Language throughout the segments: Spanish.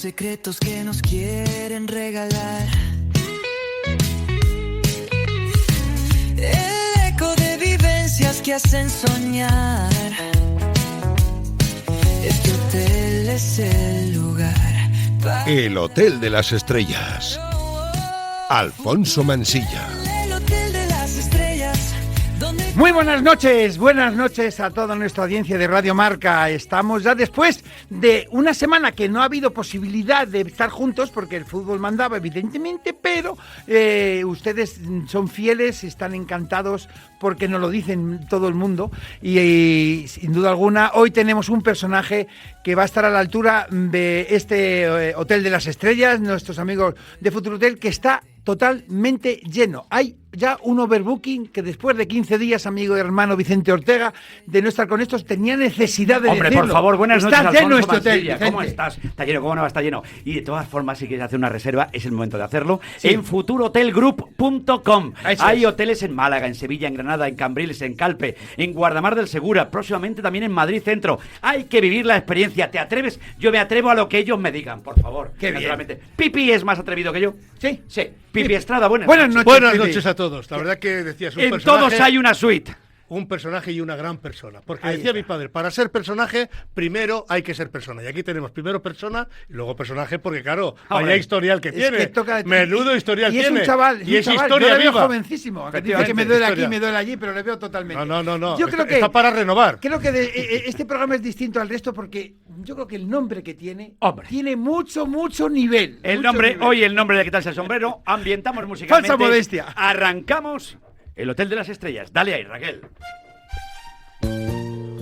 secretos que nos quieren regalar. El eco de vivencias que hacen soñar. Este hotel es el lugar. El Hotel de las Estrellas. Alfonso Mansilla. Muy buenas noches a toda nuestra audiencia de Radio Marca. Estamos ya después de una semana que no ha habido posibilidad de estar juntos porque el fútbol mandaba, evidentemente, pero ustedes son fieles, están encantados porque nos lo dicen todo el mundo y sin duda alguna hoy tenemos un personaje que va a estar a la altura de este Hotel de las Estrellas, nuestros amigos de Futurotel, que está totalmente lleno. Hay ya un overbooking que después de 15 días, amigo y hermano Vicente Ortega, de no estar con estos, tenía necesidad de Hombre, decirlo. por favor, buenas noches, Está lleno Alfonso este hotel, Mansilla. ¿Cómo Vicente? estás? Está lleno, ¿cómo no va a estar lleno? Y de todas formas, si quieres hacer una reserva, es el momento de hacerlo. Sí. En futurotelgroup.com. Hay es. hoteles en Málaga, en Sevilla, en Granada, en Cambrils, en Calpe, en Guardamar del Segura, próximamente también en Madrid Centro. Hay que vivir la experiencia. ¿Te atreves? Yo me atrevo a lo que ellos me digan, por favor. Qué bien. Naturalmente. ¿Pipi es más atrevido que yo? Sí. Sí. Pipi Estrada, buenas Buenas noches. noches. Buenas Pipi. noches a todos. La verdad que decías un En personaje, todos hay una suite. un personaje y una gran persona. Porque Ahí decía está. mi padre, para ser personaje, primero hay que ser persona. Y aquí tenemos primero persona y luego personaje, porque claro, Hombre, vaya historial que Es tiene. que toca- Menudo historial y es tiene. un chaval, y es yo historia le veo viva. jovencísimo. Aunque dice que Efectivamente, me duele aquí, historia. me duele allí, pero le veo totalmente. No. Yo creo que Está para renovar. Creo que este programa es distinto al resto porque yo creo que el nombre que tiene Hombre. tiene mucho nivel. El mucho nombre, nivel. hoy el nombre de quitarse el sombrero, ambientamos musicalmente. Falsa modestia. Arrancamos el Hotel de las Estrellas. Dale ahí, Raquel.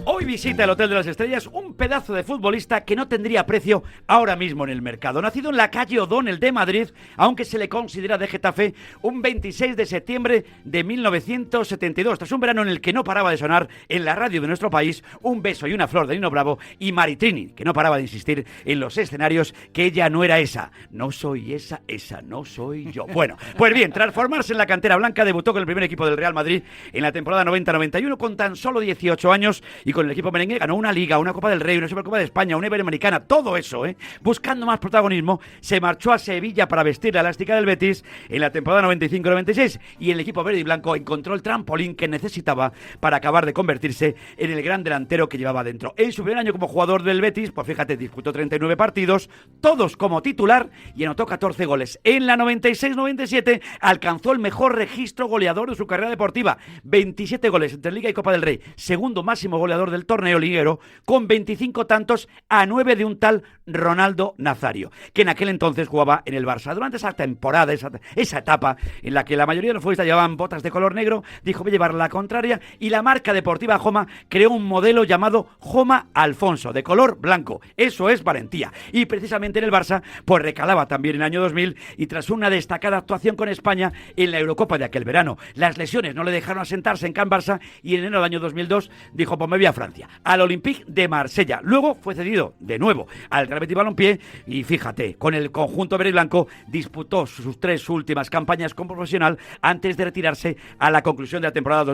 Hoy visita el Hotel de las Estrellas un pedazo de futbolista que no tendría precio ahora mismo en el mercado. Nacido en la calle O'Donnell de Madrid, aunque se le considera de Getafe, un 26 de septiembre de 1972. Tras un verano en el que no paraba de sonar en la radio de nuestro país Un beso y una flor de Nino Bravo y Maritrini, que no paraba de insistir en los escenarios que ella no era esa. No soy esa no soy yo. Bueno, pues bien, tras formarse en la cantera blanca, debutó con el primer equipo del Real Madrid en la temporada 90-91 con tan solo 18 años y con el equipo merengue ganó una Liga, una Copa del Rey, una Supercopa de España, una Iberoamericana, todo eso, buscando más protagonismo, se marchó a Sevilla para vestir la elástica del Betis en la temporada 95-96 y el equipo verde y blanco encontró el trampolín que necesitaba para acabar de convertirse en el gran delantero que llevaba dentro. En su primer año como jugador del Betis, pues fíjate, disputó 39 partidos, todos como titular y anotó 14 goles. En la 96-97 alcanzó el mejor registro goleador de su carrera deportiva, 27 goles entre Liga y Copa del Rey, segundo máximo goleador del torneo liguero, con 25 tantos a 9 de un tal Ronaldo Nazario, que en aquel entonces jugaba en el Barça. Durante esa temporada, esa etapa en la que la mayoría de los futbolistas llevaban botas de color negro, dijo voy a llevar la contraria y la marca deportiva Joma creó un modelo llamado Joma Alfonso, de color blanco. Eso es valentía. Y precisamente en el Barça, pues recalaba también en el año 2000 y tras una destacada actuación con España en la Eurocopa de aquel verano. Las lesiones no le dejaron asentarse en Can Barça y en enero del año 2002 dijo pues me voy a Francia, al Olympique de Marsella. Luego fue cedido de nuevo al Real Betis Balompié y fíjate, con el conjunto verde y blanco disputó sus 3 últimas campañas como profesional antes de retirarse a la conclusión de la temporada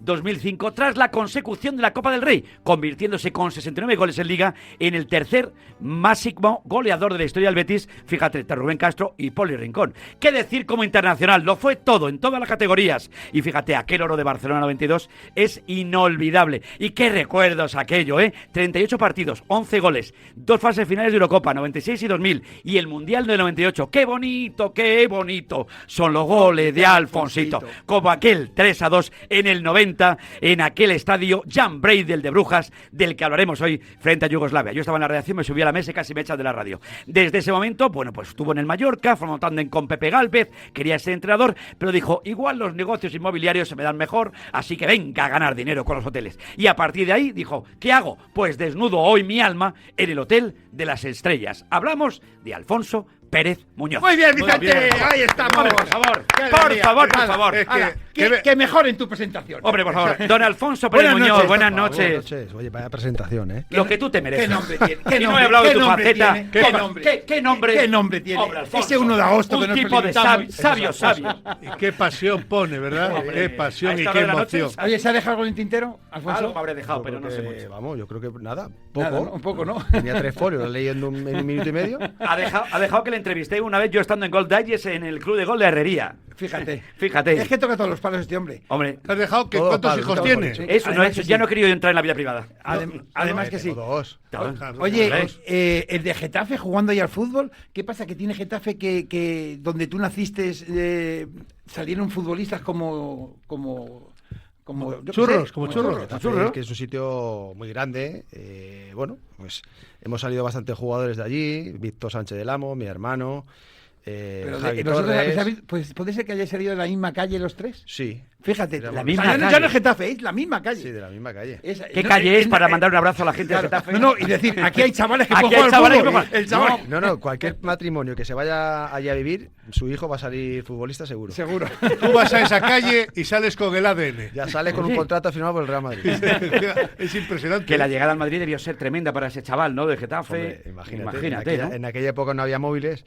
2004-2005 tras la consecución de la Copa del Rey, convirtiéndose con 69 goles en Liga en el tercer máximo goleador de la historia del Betis, fíjate, entre Rubén Castro y Poli Rincón. ¿Qué decir como internacional? Lo fue todo, en todas las categorías. Y fíjate, aquel oro de Barcelona 92 es inolvidable. Y qué recuerdos aquello, 38 partidos, 11 goles, 2 fases finales de Eurocopa, 96 y 2000, y el Mundial del 98. ¡Qué bonito son los goles de Alfonsito! Como aquel 3-2 en el 90, en aquel estadio Jan Breidel de Brujas, del que hablaremos hoy frente a Yugoslavia. Yo estaba en la redacción, me subí a la mesa y casi me echan de la radio. Desde ese momento, bueno, pues estuvo en el Mallorca, formó tándem con Pepe Gálvez, quería ser entrenador, pero dijo, igual los negocios inmobiliarios se me dan mejor, así que venga a ganar dinero con los hoteles. Y a partir de ahí dijo, ¿qué hago? Pues desnudo hoy mi alma en el Hotel de las Estrellas. Hablamos de Alfonso Pérez Muñoz. Muy bien, Vicente, Muy bien. ahí estamos. Hombre, por favor, Qué por alegría. favor, por Nada, favor. es Ala, que- que mejoren tu presentación. Hombre, por favor. Don Alfonso Pérez Buenas Muñoz, noches. buenas Buenas noches. noches. Oye, vaya presentación, ¿eh? Lo que tú te mereces. ¿Qué nombre tiene? ¿Qué Y no nombre- he hablado de qué tu nombre faceta. tiene? ¿Qué nombre? ¿Qué nombre? ¿Qué nombre tiene? Hombre, Alfonso. Ese 1 de agosto que Un nos tipo de felicitamos. sabio. Y qué pasión pone, ¿verdad? Hombre, Qué pasión a y esta qué hora de la noche, emoción. Oye, ¿se ha dejado algo en el tintero, Alfonso? Algo me habré dejado, Yo pero no creo sé que, mucho. Vamos, yo creo que nada, poco. Nada, ¿no? Un poco, ¿no? Tenía 3 folios leyendo en un minuto y medio. Ha dejado que le entrevisté una vez yo estando en Gold Digest en el Club de Gol de Herrería. Fíjate. Fíjate. Es que toca todos los palos este hombre. Hombre, ¿Te has dejado que Todo cuántos padre, hijos todo tiene? padre, sí. eso no Además he, que ya sí. no he querido entrar en la vida privada. Además que sí. Tengo 2. Claro, Oye, claro. el de Getafe jugando ahí al fútbol, ¿qué pasa? Que tiene Getafe que donde tú naciste salieron futbolistas como yo qué Churros, sé, como churros. Getafe es que es un sitio muy grande. Bueno, pues hemos salido bastantes jugadores de allí. Víctor Sánchez del Amo, mi hermano. Pero Javi vosotros Torres. pues puede ser que hayáis salido de la misma calle los tres. Sí. Fíjate, La la misma misma calle. Ya no es Getafe, es la misma calle. Sí, de la misma calle. ¿Qué calle es para mandar un abrazo a la gente Claro. de Getafe? No, y decir, aquí hay chavales que Aquí pueden hay jugar al chavales que fútbol. juegan. El chaval. No, cualquier matrimonio que se vaya allí a vivir, su hijo va a salir futbolista seguro. Seguro. Tú vas a esa calle y sales con el ADN. Ya sale con un Oye. contrato firmado por el Real Madrid. Es impresionante. Que la llegada al Madrid debió ser tremenda para ese chaval, ¿no? De Getafe. Hombre, imagínate, Imagínate, ¿no? en aquella época no había móviles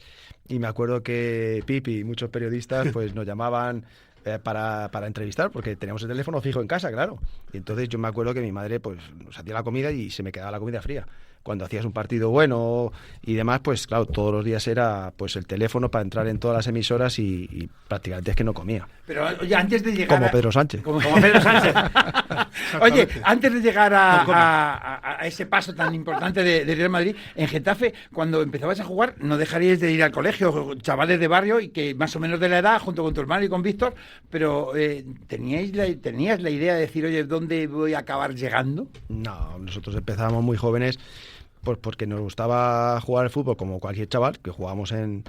y me acuerdo que Pipi y muchos periodistas pues nos llamaban para entrevistar porque teníamos el teléfono fijo en casa, claro. Y entonces yo me acuerdo que mi madre pues nos hacía la comida y se me quedaba la comida fría. Cuando hacías un partido bueno y demás, pues claro, todos los días era pues el teléfono para entrar en todas las emisoras y prácticamente es que no comía. Pero oye, antes de llegar Como Pedro Sánchez. como- Como Pedro Sánchez. Oye, antes de llegar No come. a ese paso tan importante de Real Madrid, en Getafe, cuando empezabais a jugar, no dejaríais de ir al colegio, chavales de barrio, y que más o menos de la edad, junto con tu hermano y con Víctor, pero ¿tenías la idea de decir, oye, ¿dónde voy a acabar llegando? No, nosotros empezábamos muy jóvenes pues porque nos gustaba jugar al fútbol como cualquier chaval, que jugábamos en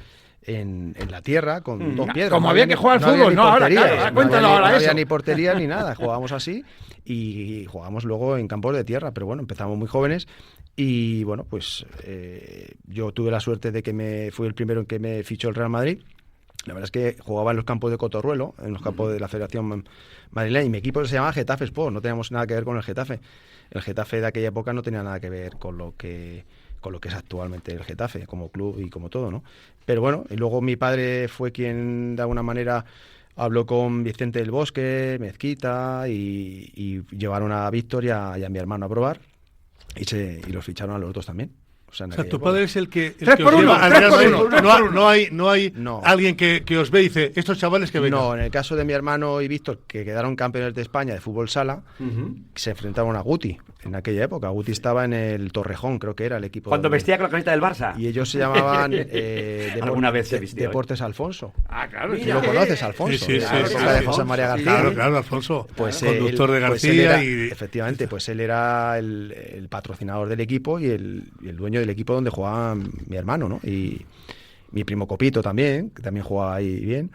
la tierra con dos piedras. como No había había que jugar al había fútbol, ni no, ahora, porterías, claro, no cuéntalo había ni- ahora no había eso. ni portería ni nada, jugábamos así y jugábamos luego en campos de tierra, pero bueno, empezamos muy jóvenes y bueno, pues yo tuve la suerte de que fui el primero en que me fichó el Real Madrid. La verdad es que jugaba en los campos de Cotorruelo, en los campos de la Federación Madrileña, y mi equipo se llamaba Getafe Sport, no teníamos nada que ver con el Getafe. El Getafe de aquella época no tenía nada que ver con lo que es actualmente el Getafe, como club y como todo, ¿no? Pero bueno, y luego mi padre fue quien de alguna manera habló con Vicente del Bosque, Mezquita, y llevaron a Víctor y a mi hermano a probar, y los ficharon a los dos también. O sea, en O sea, aquella tu época. padre es el que Tres os por uno, lleva al tres Real por Madrid. uno, tres No, por uno. no hay No. alguien que os ve y dice, estos chavales que vengan. No, en el caso de mi hermano y Víctor, que quedaron campeones de España de fútbol sala, se enfrentaron a Guti en aquella época. Guti estaba en el Torrejón, creo que era el equipo. Cuando donde- vestía con la camiseta del Barça. Y ellos se llamaban Alguna vez se vistió, Deportes Alfonso. Ah, claro. ¿Tú lo conoces, Alfonso? Sí, sí, De sí, la sí, época de sí. José María García. Claro, claro, Alfonso. Pues conductor de pues él García era- y... efectivamente, pues él era el patrocinador del equipo y el dueño del equipo donde jugaba mi hermano, ¿no? Y mi primo Copito también, que también jugaba ahí bien,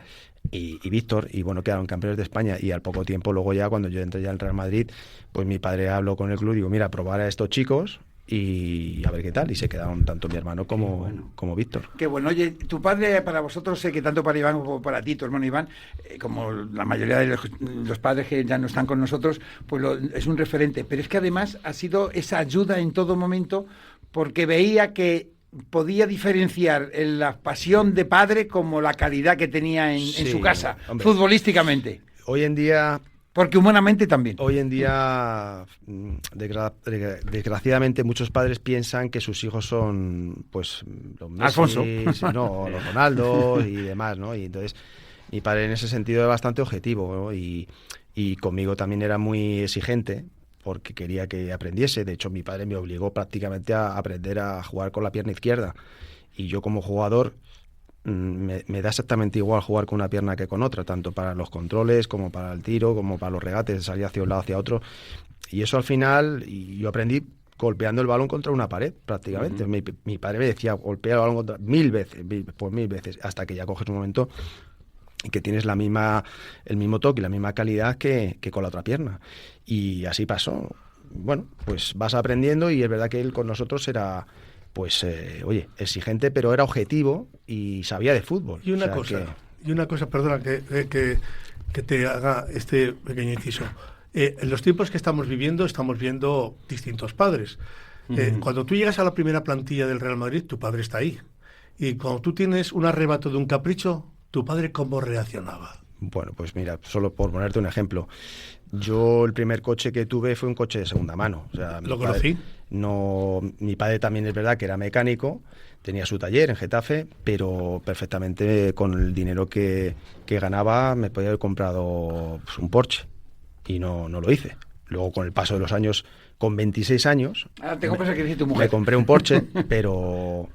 y Víctor, y bueno, quedaron campeones de España, y al poco tiempo, luego ya, cuando yo entré ya al Real Madrid, pues mi padre habló con el club y digo, mira, probar a estos chicos y a ver qué tal, y se quedaron tanto mi hermano como Víctor. Qué bueno. Oye, tu padre para vosotros, sé que tanto para Iván como para ti, tu hermano Iván, como la mayoría de los padres que ya no están con nosotros, pues es un referente. Pero es que además ha sido esa ayuda en todo momento porque veía que podía diferenciar la pasión de padre como la calidad que tenía en Sí, su casa, hombre. futbolísticamente. Hoy en día Porque humanamente también. Desgraciadamente, muchos padres piensan que sus hijos son, pues, los Messi, Alfonso. no, los Ronaldo y demás, ¿no? Y entonces, mi padre en ese sentido era bastante objetivo, ¿no? Y conmigo también era muy exigente, porque quería que aprendiese. De hecho, mi padre me obligó prácticamente a aprender a jugar con la pierna izquierda. Y yo, como jugador, me da exactamente igual jugar con una pierna que con otra, tanto para los controles como para el tiro, como para los regates, de salir hacia un lado, hacia otro. Y eso al final, y yo aprendí golpeando el balón contra una pared, prácticamente. Uh-huh. Mi padre me decía, golpea el balón contra mil veces, hasta que ya coges un momento y que tienes el mismo toque y la misma calidad que con la otra pierna. Y así pasó. Bueno, pues vas aprendiendo, y es verdad que él con nosotros era pues, oye, exigente, pero era objetivo y sabía de fútbol. Y una cosa, perdona, que te haga este pequeño inciso. En los tiempos que estamos viendo distintos padres. Cuando tú llegas a la primera plantilla del Real Madrid, tu padre está ahí. Y cuando tú tienes un arrebato de un capricho, ¿tu padre cómo reaccionaba? Bueno, pues mira, solo por ponerte un ejemplo. Yo el primer coche que tuve fue un coche de segunda mano. O sea, ¿Lo conocí? Mi padre también es verdad que era mecánico, tenía su taller en Getafe, pero perfectamente con el dinero que ganaba me podía haber comprado pues, un Porsche. Y no lo hice. Luego, con el paso de los años, con 26 años... Te compras el que dice tu mujer. Me compré un Porsche, pero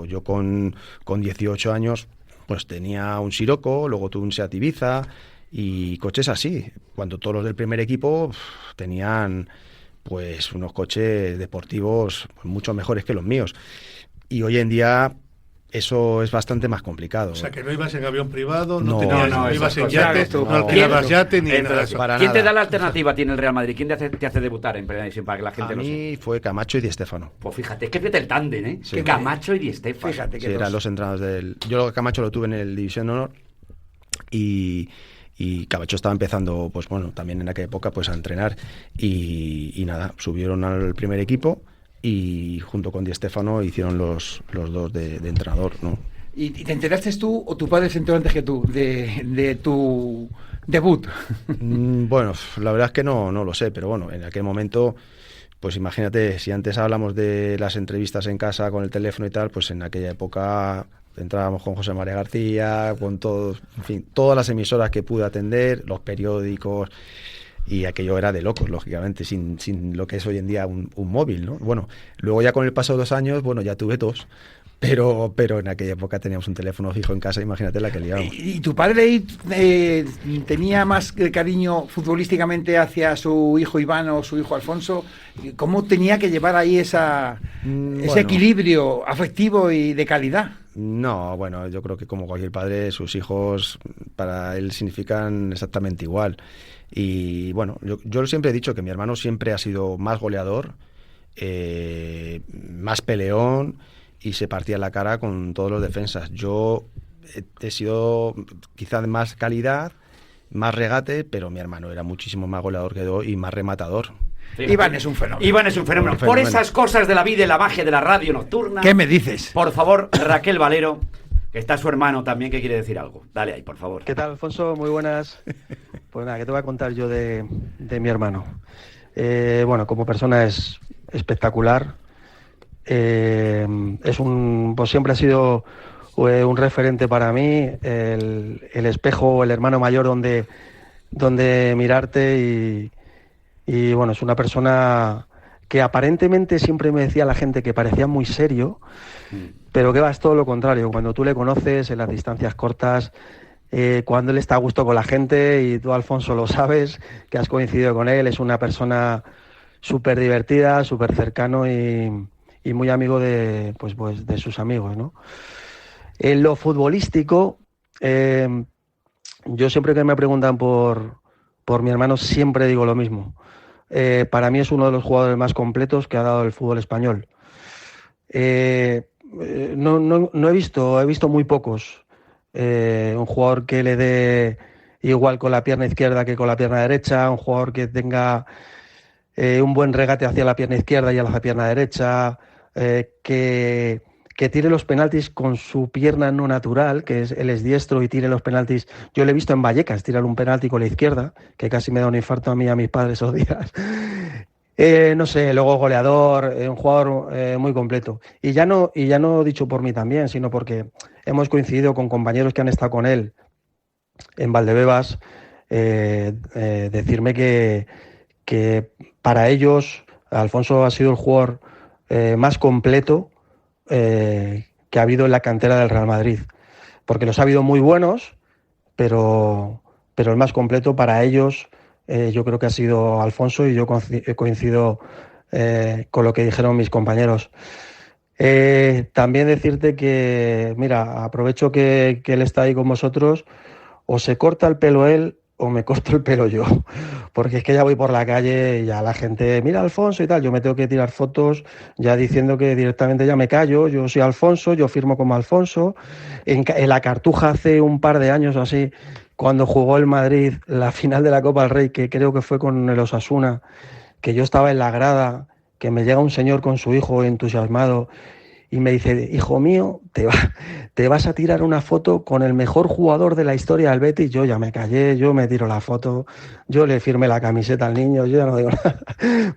yo con 18 años pues tenía un Scirocco, luego tuve un Seat Ibiza y coches así. Cuando todos los del primer equipo tenían pues unos coches deportivos mucho mejores que los míos. Y hoy en día... eso es bastante más complicado. O sea, que no ibas en avión privado, no ibas en yate, no alquilabas yate, ni nada de eso. ¿Quién te da la alternativa a ti en el Real Madrid? ¿Quién te hace debutar en Primera División para que la gente a lo sepa? A mí fue Camacho y Di Stéfano. Pues fíjate, es que fíjate el tándem, ¿eh? Sí. Camacho y Di Stéfano. Fíjate que sí, eran los entrenadores del... Yo Camacho lo tuve en el División de Honor y Camacho estaba empezando, pues bueno, también en aquella época, pues a entrenar y nada, subieron al primer equipo y junto con Di Stéfano hicieron los dos de entrenador, ¿no? ¿Y te enteraste tú o tu padre se enteró antes que tú de tu debut? Bueno, la verdad es que no lo sé, pero bueno, en aquel momento, pues imagínate, si antes hablamos de las entrevistas en casa con el teléfono y tal, pues en aquella época entrábamos con José María García, con todos, en fin, todas las emisoras que pude atender, los periódicos, y aquello era de locos, lógicamente, sin lo que es hoy en día un móvil, ¿no? Bueno, luego ya con el paso de los años, bueno, ya tuve dos. Pero en aquella época teníamos un teléfono fijo en casa, imagínate la que liábamos. ¿Y tu padre tenía más cariño futbolísticamente hacia su hijo Iván o su hijo Alfonso? ¿Cómo tenía que llevar ahí ese equilibrio afectivo y de calidad? No, bueno, yo creo que como cualquier padre, sus hijos para él significan exactamente igual. Y bueno, yo siempre he dicho que mi hermano siempre ha sido más goleador, más peleón, y se partía la cara con todos los defensas. Yo he sido quizá de más calidad, más regate, pero mi hermano era muchísimo más goleador que yo y más rematador. Fíjate. Iván es un fenómeno. Iván es un fenómeno. Por esas cosas de la vida y la magia de la radio nocturna. ¿Qué me dices? Por favor, Raquel Valero, que está su hermano también, que quiere decir algo. Dale ahí, por favor. ¿Qué tal, Alfonso? Muy buenas. Pues nada, ¿qué te voy a contar yo de mi hermano? Bueno, como persona es espectacular. Pues siempre ha sido un referente para mí, el espejo, el hermano mayor donde mirarte y bueno, es una persona que aparentemente siempre me decía la gente que parecía muy serio, pero que va, es todo lo contrario. Cuando tú le conoces en las distancias cortas, cuando él está a gusto con la gente, y tú, Alfonso, lo sabes, que has coincidido con él, es una persona súper divertida, súper cercano y muy amigo de sus amigos, ¿no? En lo futbolístico, yo siempre que me preguntan por mi hermano, siempre digo lo mismo. Para mí es uno de los jugadores más completos que ha dado el fútbol español. No he visto muy pocos. Un jugador que le dé igual con la pierna izquierda que con la pierna derecha, un jugador que tenga un buen regate hacia la pierna izquierda y hacia la pierna derecha, que tire los penaltis con su pierna no natural, que él es diestro y tire los penaltis. Yo le he visto en Vallecas tirar un penalti con la izquierda, que casi me da un infarto a mí y a mis padres esos días. No sé, luego goleador, un jugador muy completo. Y ya no dicho por mí también, sino porque hemos coincidido con compañeros que han estado con él en Valdebebas, decirme que para ellos Alfonso ha sido el jugador más completo que ha habido en la cantera del Real Madrid, porque los ha habido muy buenos, pero el más completo para ellos yo creo que ha sido Alfonso, y yo coincido con lo que dijeron mis compañeros. También decirte que, mira, aprovecho que él está ahí con vosotros, o se corta el pelo él o me corto el pelo yo, porque es que ya voy por la calle y ya la gente, mira Alfonso y tal, yo me tengo que tirar fotos ya diciendo que directamente ya me callo, yo soy Alfonso, yo firmo como Alfonso. En la Cartuja hace un par de años así, cuando jugó el Madrid la final de la Copa del Rey, que creo que fue con el Osasuna, que yo estaba en la grada, que me llega un señor con su hijo entusiasmado y me dice, hijo mío, te vas a tirar una foto con el mejor jugador de la historia del Betis. Yo ya me callé, yo me tiro la foto, yo le firmé la camiseta al niño, yo ya no digo nada.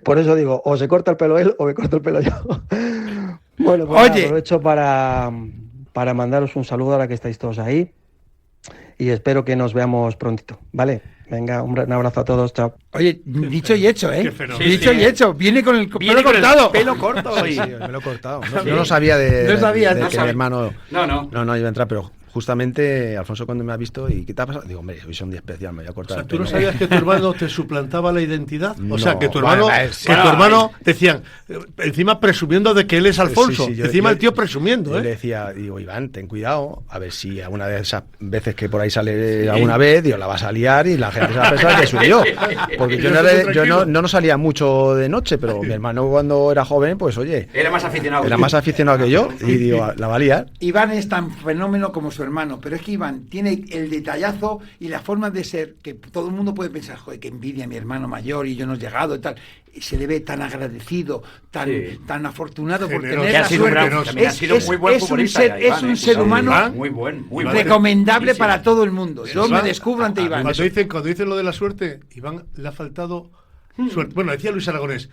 Por eso digo, o se corta el pelo él o me corto el pelo yo. Bueno, pues Oye. nada, aprovecho para mandaros un saludo ahora que estáis todos ahí y espero que nos veamos prontito, ¿vale? Venga, un abrazo a todos, chao. Oye, dicho y hecho, ¿eh? Qué fenómeno. Dicho y hecho. Viene con el Viene pelo con el cortado. pelo corto. Sí, Y... me lo he cortado. No lo sabía de, No sabías, de no que sabía. mi hermano... No. iba a entrar, pero justamente Alfonso cuando me ha visto y ¿qué te ha pasado? Digo, hombre, hoy son un día especial, me voy a O cortar sea, el ¿tú no pelo. sabías que tu hermano te suplantaba la identidad? O sea, No. que tu hermano, Bueno, decían, encima presumiendo de que él es Alfonso. Sí, sí, Encima el tío presumiendo, yo le ¿eh? decía, digo, Iván, ten cuidado, a ver si alguna de esas veces que por ahí sale alguna vez, digo, la vas a liar y la gente se va a pensar que soy yo. Porque Y yo, yo estoy tranquilo. no salía mucho de noche, pero mi hermano cuando era joven, pues oye, Era más aficionado. era más aficionado que yo y digo, la va a liar. Iván es tan fenómeno como su hermano, pero es que Iván tiene el detallazo y la forma de ser que todo el mundo puede pensar, joder, que envidia a mi hermano mayor y yo no he llegado y tal. Y se le ve tan agradecido, tan afortunado por Generoso. tener Que ha la sido un suerte. gran, también ha sido muy buen futbolista. Es un ser humano Iván. Muy buen. recomendable Sí, sí. para todo el mundo. Yo Iván, me descubro ante Iván. Cuando dicen lo de la suerte, Iván le ha faltado suerte. Bueno, decía Luis Aragonés,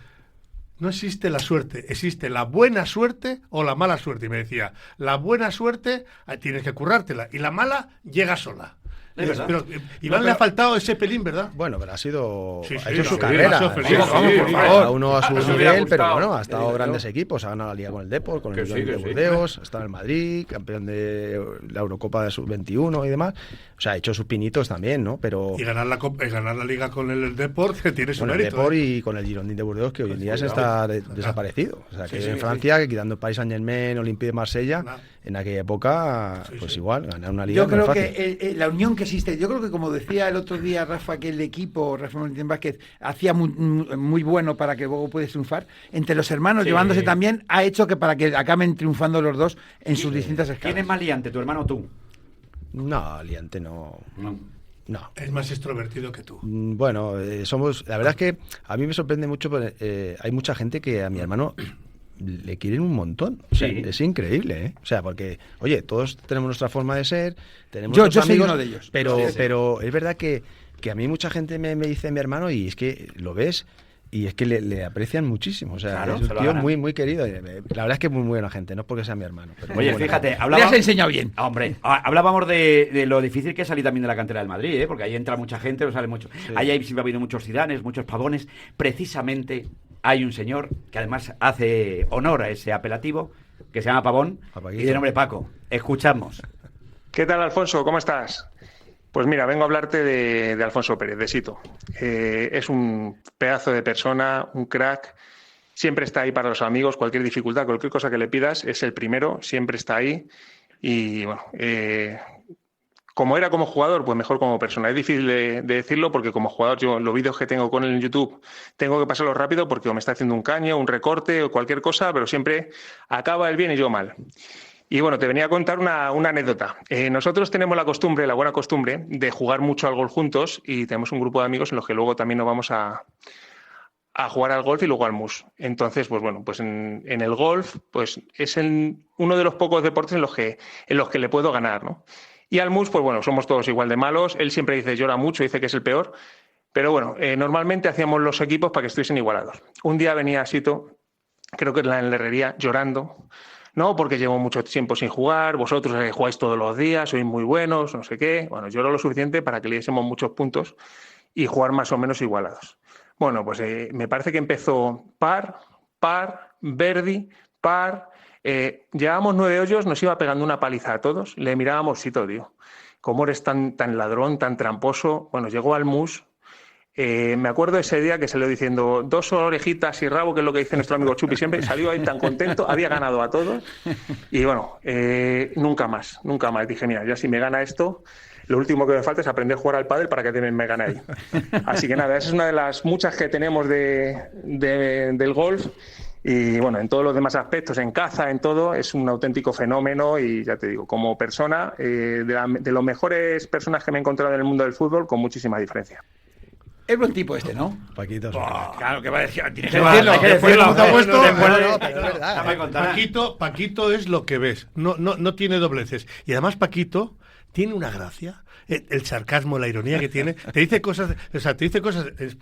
no existe la suerte, existe la buena suerte o la mala suerte. Y me decía, la buena suerte tienes que currártela y la mala llega sola. Es verdad. Pero Iván le ha faltado ese pelín, ¿verdad? Bueno, pero ha sido Sí, ha sí, hecho sí, su sí, carrera. sí, sí, Vamos, sí, por sí, favor, sí. uno a su Eso me hubiera nivel, pero gustado. bueno, ha estado grandes equipos, ha ganado la Liga con el Depor, con el sí, Girondins de que sí. Burdeos, está en el Madrid, campeón de la Eurocopa de Sub-21 y demás. O sea, ha hecho sus pinitos también, ¿no? Pero Y ganar la liga con el Deport, que tiene su con el mérito. Depor ¿eh? y con el Girondins de Burdeos, que hoy en día se Cuidado. está desaparecido. O sea, que Sí, en sí, Francia, que quitando Paris Saint-Germain, Olympique de Marsella, Claro. en aquella época, pues sí. igual, ganar una liga Yo no es creo fácil. que la unión que existe, yo creo que como decía el otro día Rafa, que el equipo, Rafa Martín Vázquez, hacía muy bueno para que luego puedas triunfar, entre los hermanos, Sí. llevándose también, ha hecho que para que acaben triunfando los dos en sus distintas ¿Quién escalas. es más liante, tu hermano o tú? No, Liante no. No. Es más extrovertido que tú. Bueno, somos. La verdad es que a mí me sorprende mucho, porque, hay mucha gente que a mi hermano le quieren un montón. O sea, Sí. es increíble, ¿eh? O sea, porque, oye, todos tenemos nuestra forma de ser, tenemos Yo nuestros soy amigos, uno de ellos. Pero, Sí, sí. pero es verdad que a mí mucha gente me dice mi hermano y es que lo ves. Y es que le aprecian muchísimo. O sea, Claro, es se un lo tío ganan. muy, muy querido. La verdad es que es muy buena gente, no es porque sea mi hermano. Pero muy Oye, buena fíjate, gente. Le has enseñado bien. Hombre, hablábamos de lo difícil que es salir también de la cantera del Madrid, ¿eh? Porque ahí entra mucha gente, no sale mucho. Ahí siempre ha habido muchos Zidanes, muchos Pavones. Precisamente hay un señor que además hace honor a ese apelativo, que se llama Pavón, Papaguito. y de nombre Paco. Escuchamos. ¿Qué tal, Alfonso? ¿Cómo estás? Pues mira, vengo a hablarte de Alfonso Pérez, de Sito. Es un pedazo de persona, un crack. Siempre está ahí para los amigos, cualquier dificultad, cualquier cosa que le pidas, es el primero, siempre está ahí. Y bueno, como era como jugador, pues mejor como persona. Es difícil de decirlo porque como jugador yo los vídeos que tengo con él en YouTube tengo que pasarlos rápido porque o me está haciendo un caño, un recorte o cualquier cosa, pero siempre acaba él bien y yo mal. Y bueno, te venía a contar una anécdota. Nosotros tenemos la buena costumbre, de jugar mucho al golf juntos y tenemos un grupo de amigos en los que luego también nos vamos a jugar al golf y luego al mus. Entonces, pues bueno, pues en el golf pues es uno de los pocos deportes en los que le puedo ganar, ¿no? Y al mus, pues bueno, somos todos igual de malos. Él siempre dice, llora mucho, dice que es el peor. Pero bueno, normalmente hacíamos los equipos para que estuviesen igualados. Un día venía Sito, creo que en la herrería, llorando. No, porque llevo mucho tiempo sin jugar, vosotros jugáis todos los días, sois muy buenos, no sé qué. Bueno, lloro lo suficiente para que le diésemos muchos puntos y jugar más o menos igualados. Bueno, pues me parece que empezó par, verdi, par. Llevábamos 9 hoyos, nos iba pegando una paliza a todos. Le mirábamos, Sito, tío, ¿cómo eres tan ladrón, tan tramposo? Bueno, llegó al mus. Me acuerdo ese día que salió diciendo 2 orejitas y rabo, que es lo que dice nuestro amigo Chupi siempre. Salió ahí tan contento, había ganado a todos. Y bueno, nunca más. Dije, mira, ya si me gana esto, lo último que me falta es aprender a jugar al pádel para que también me gane ahí. Así que nada, esa es una de las muchas que tenemos del golf. Y bueno, en todos los demás aspectos, en caza, en todo, es un auténtico fenómeno. Y ya te digo, como persona, de los mejores personas que me he encontrado en el mundo del fútbol, con muchísima diferencia. Es buen tipo este, ¿no? Paquito. Claro que va a decir. Tienes que Hay que decirlo. Paquito es lo que ves. No tiene dobleces. Y además Paquito tiene una gracia. El sarcasmo, la ironía que tiene. Te dice cosas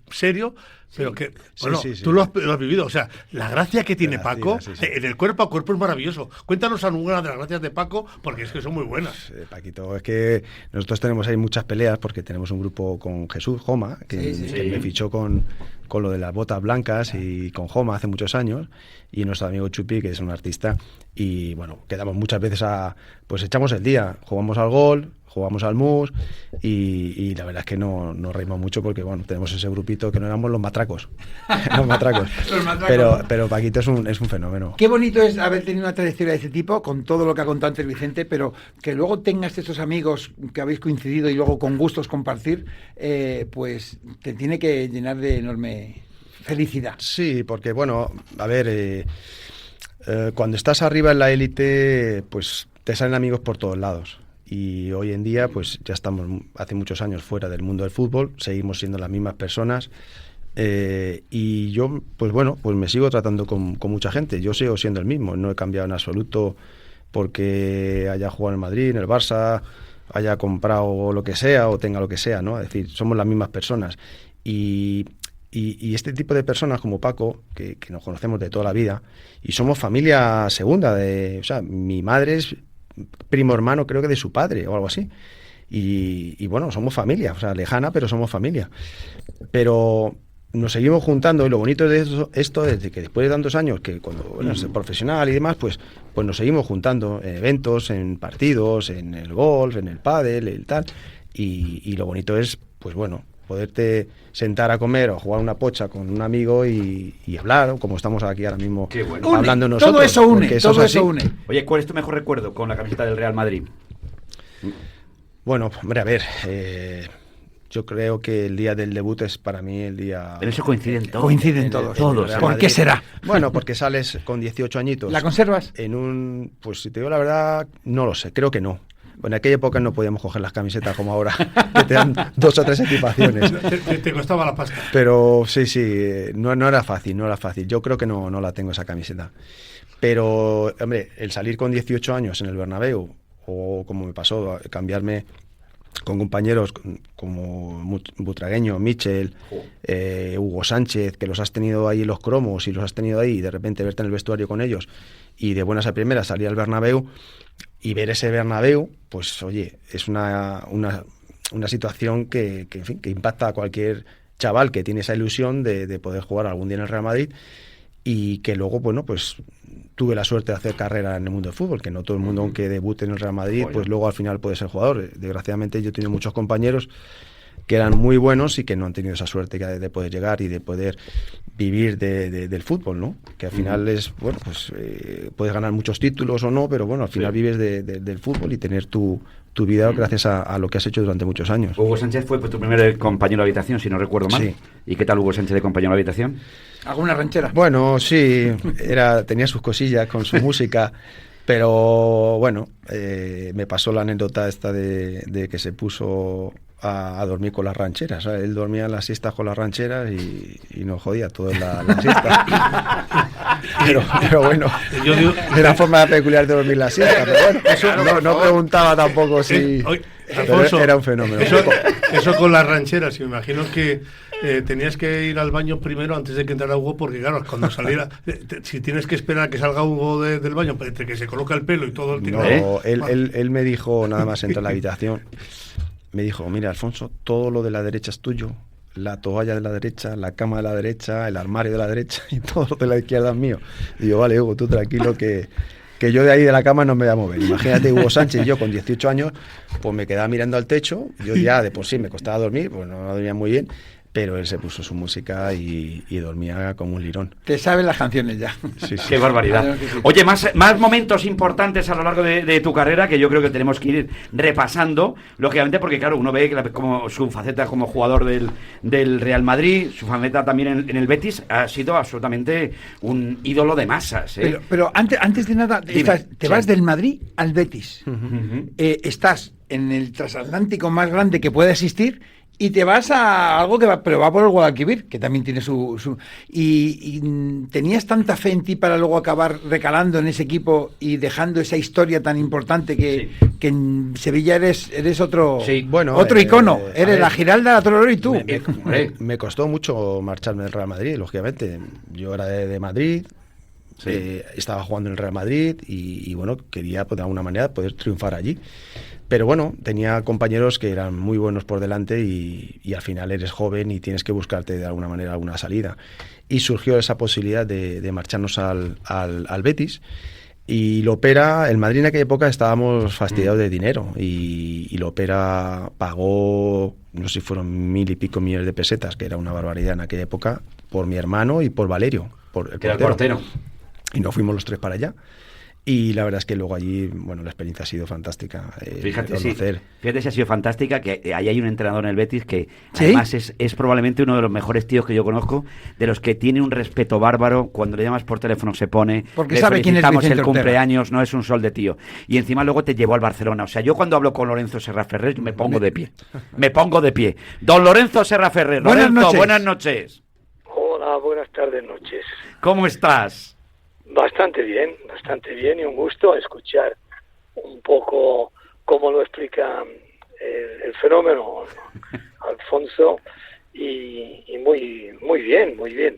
serio, pero que... Bueno, sí. Tú lo has vivido. O sea, la gracia que tiene Paco, en el cuerpo a cuerpo es maravilloso. Cuéntanos alguna de las gracias de Paco, porque es que son muy buenas. Paquito, es que nosotros tenemos ahí muchas peleas, porque tenemos un grupo con Jesús Joma, que me fichó con lo de las botas blancas y con Joma hace muchos años, y nuestro amigo Chupi, que es un artista, y bueno, quedamos muchas veces pues echamos el día, jugamos al gol, jugamos al mus, y la verdad es que no nos reímos mucho porque bueno, tenemos ese grupito que no éramos los matracos. Los matracos. Pero Paquito es un fenómeno. Qué bonito es haber tenido una trayectoria de ese tipo, con todo lo que ha contado antes Vicente, pero que luego tengas estos amigos que habéis coincidido y luego con gustos compartir, pues te tiene que llenar de enorme felicidad. Sí, porque bueno, a ver, cuando estás arriba en la élite, pues te salen amigos por todos lados. Y hoy en día, pues ya estamos hace muchos años fuera del mundo del fútbol, seguimos siendo las mismas personas, y yo, pues bueno, pues me sigo tratando con mucha gente. Yo sigo siendo el mismo, no he cambiado en absoluto porque haya jugado en Madrid, en el Barça, haya comprado lo que sea o tenga lo que sea, ¿no? Es decir, somos las mismas personas. Y este tipo de personas como Paco, que nos conocemos de toda la vida, y somos familia segunda, o sea, mi madre es primo hermano creo que de su padre o algo así, y bueno, somos familia, o sea, lejana, pero somos familia, pero nos seguimos juntando, y lo bonito de esto es que después de tantos años, que cuando es profesional y demás, pues nos seguimos juntando en eventos, en partidos, en el golf, en el pádel, el tal, y lo bonito es, pues bueno, poderte sentar a comer o jugar una pocha con un amigo y hablar, como estamos aquí ahora mismo hablando nosotros. Todo eso une. Oye, ¿cuál es tu mejor recuerdo con la camiseta del Real Madrid? Bueno, hombre, a ver, yo creo que el día del debut es para mí el día... En eso coinciden todos. Coinciden todos. ¿Por qué será? Bueno, porque sales con 18 añitos. ¿La conservas? Pues si te digo la verdad, no lo sé, creo que no. Bueno, en aquella época no podíamos coger las camisetas como ahora, que te dan 2 o 3 equipaciones. Te costaba la pasta. Pero sí, no era fácil. Yo creo que no la tengo esa camiseta. Pero, hombre, el salir con 18 años en el Bernabéu, o como me pasó, cambiarme con compañeros como Butragueño, Michel, Hugo Sánchez, que los has tenido ahí en los cromos y los has tenido ahí, y de repente verte en el vestuario con ellos, y de buenas a primeras salir al Bernabéu y ver ese Bernabéu, pues oye, es una situación que impacta a cualquier chaval que tiene esa ilusión de poder jugar algún día en el Real Madrid, y que luego, bueno, pues tuve la suerte de hacer carrera en el mundo del fútbol, que no todo el mundo, aunque debute en el Real Madrid, pues luego al final puede ser jugador. Desgraciadamente yo he tenido muchos compañeros que eran muy buenos y que no han tenido esa suerte de poder llegar y de poder vivir del fútbol, ¿no? Que al final es, bueno, pues puedes ganar muchos títulos o no, pero bueno, al final vives del fútbol y tener tu vida gracias a lo que has hecho durante muchos años. Hugo Sánchez fue tu primer compañero de habitación, si no recuerdo mal. Sí. ¿Y qué tal Hugo Sánchez de compañero de habitación? ¿Alguna ranchera? Bueno, sí, tenía sus cosillas con su música, pero bueno, me pasó la anécdota esta de que se puso a dormir con las rancheras. ¿Sabes? Él dormía en las siestas con las rancheras y nos jodía todo en la siesta. Pero bueno, era forma peculiar de dormir la siesta. Pero bueno, no preguntaba tampoco si... Alfonso, era un fenómeno. Eso con las rancheras, me imagino que tenías que ir al baño primero antes de que entrara Hugo, porque claro, cuando saliera, si tienes que esperar a que salga Hugo del baño, entre que se coloca el pelo y todo el tiro. No, él me dijo, nada más entró en la habitación, me dijo, mira, Alfonso, todo lo de la derecha es tuyo, la toalla de la derecha, la cama de la derecha, el armario de la derecha, y todo lo de la izquierda es mío. Y yo, vale, Hugo, tú tranquilo que yo de ahí de la cama no me voy a mover. Imagínate, Hugo Sánchez y yo con 18 años, pues me quedaba mirando al techo. Yo ya de por sí me costaba dormir, pues no dormía muy bien, pero él se puso su música y dormía como un lirón. Te sabes las canciones ya. Sí, sí. Qué barbaridad. Oye, más momentos importantes a lo largo de tu carrera que yo creo que tenemos que ir repasando, lógicamente, porque claro, uno ve como su faceta como jugador del Real Madrid, su faceta también en el Betis, ha sido absolutamente un ídolo de masas, ¿eh? Pero antes de nada, te vas del Madrid al Betis. Estás en el transatlántico más grande que pueda existir y te vas a algo pero va por el Guadalquivir, que también tiene y tenías tanta fe en ti para luego acabar recalando en ese equipo y dejando esa historia tan importante que en Sevilla eres otro, otro icono, eres la Giralda, la Torero y tú. Me costó mucho marcharme del Real Madrid, lógicamente. Yo era de Madrid. Estaba jugando en el Real Madrid y bueno, quería de alguna manera poder triunfar allí, pero bueno, tenía compañeros que eran muy buenos por delante y al final eres joven y tienes que buscarte de alguna manera alguna salida, y surgió esa posibilidad de marcharnos al Betis. Y Lopera, el Madrid en aquella época estábamos fastidiados de dinero y Lopera pagó, no sé si fueron 1.000 y pico millones de pesetas, que era una barbaridad en aquella época, por mi hermano y por Valerio, por el portero. Y nos fuimos los tres para allá. Y la verdad es que luego allí, bueno, la experiencia ha sido fantástica. Fíjate si ha sido fantástica, que ahí hay un entrenador en el Betis que además es probablemente uno de los mejores tíos que yo conozco, de los que tiene un respeto bárbaro. Cuando le llamas por teléfono se pone, porque le sabe quién es Vicente el Ortega. Cumpleaños, no es un sol de tío. Y encima luego te llevó al Barcelona. O sea, yo cuando hablo con Lorenzo Serra Ferrer me pongo de pie. Me pongo de pie. Don Lorenzo Serra Ferrer. Lorenzo, buenas noches. Hola, buenas tardes, noches. ¿Cómo estás? Bastante bien y un gusto escuchar un poco cómo lo explica el fenómeno Alfonso y muy bien.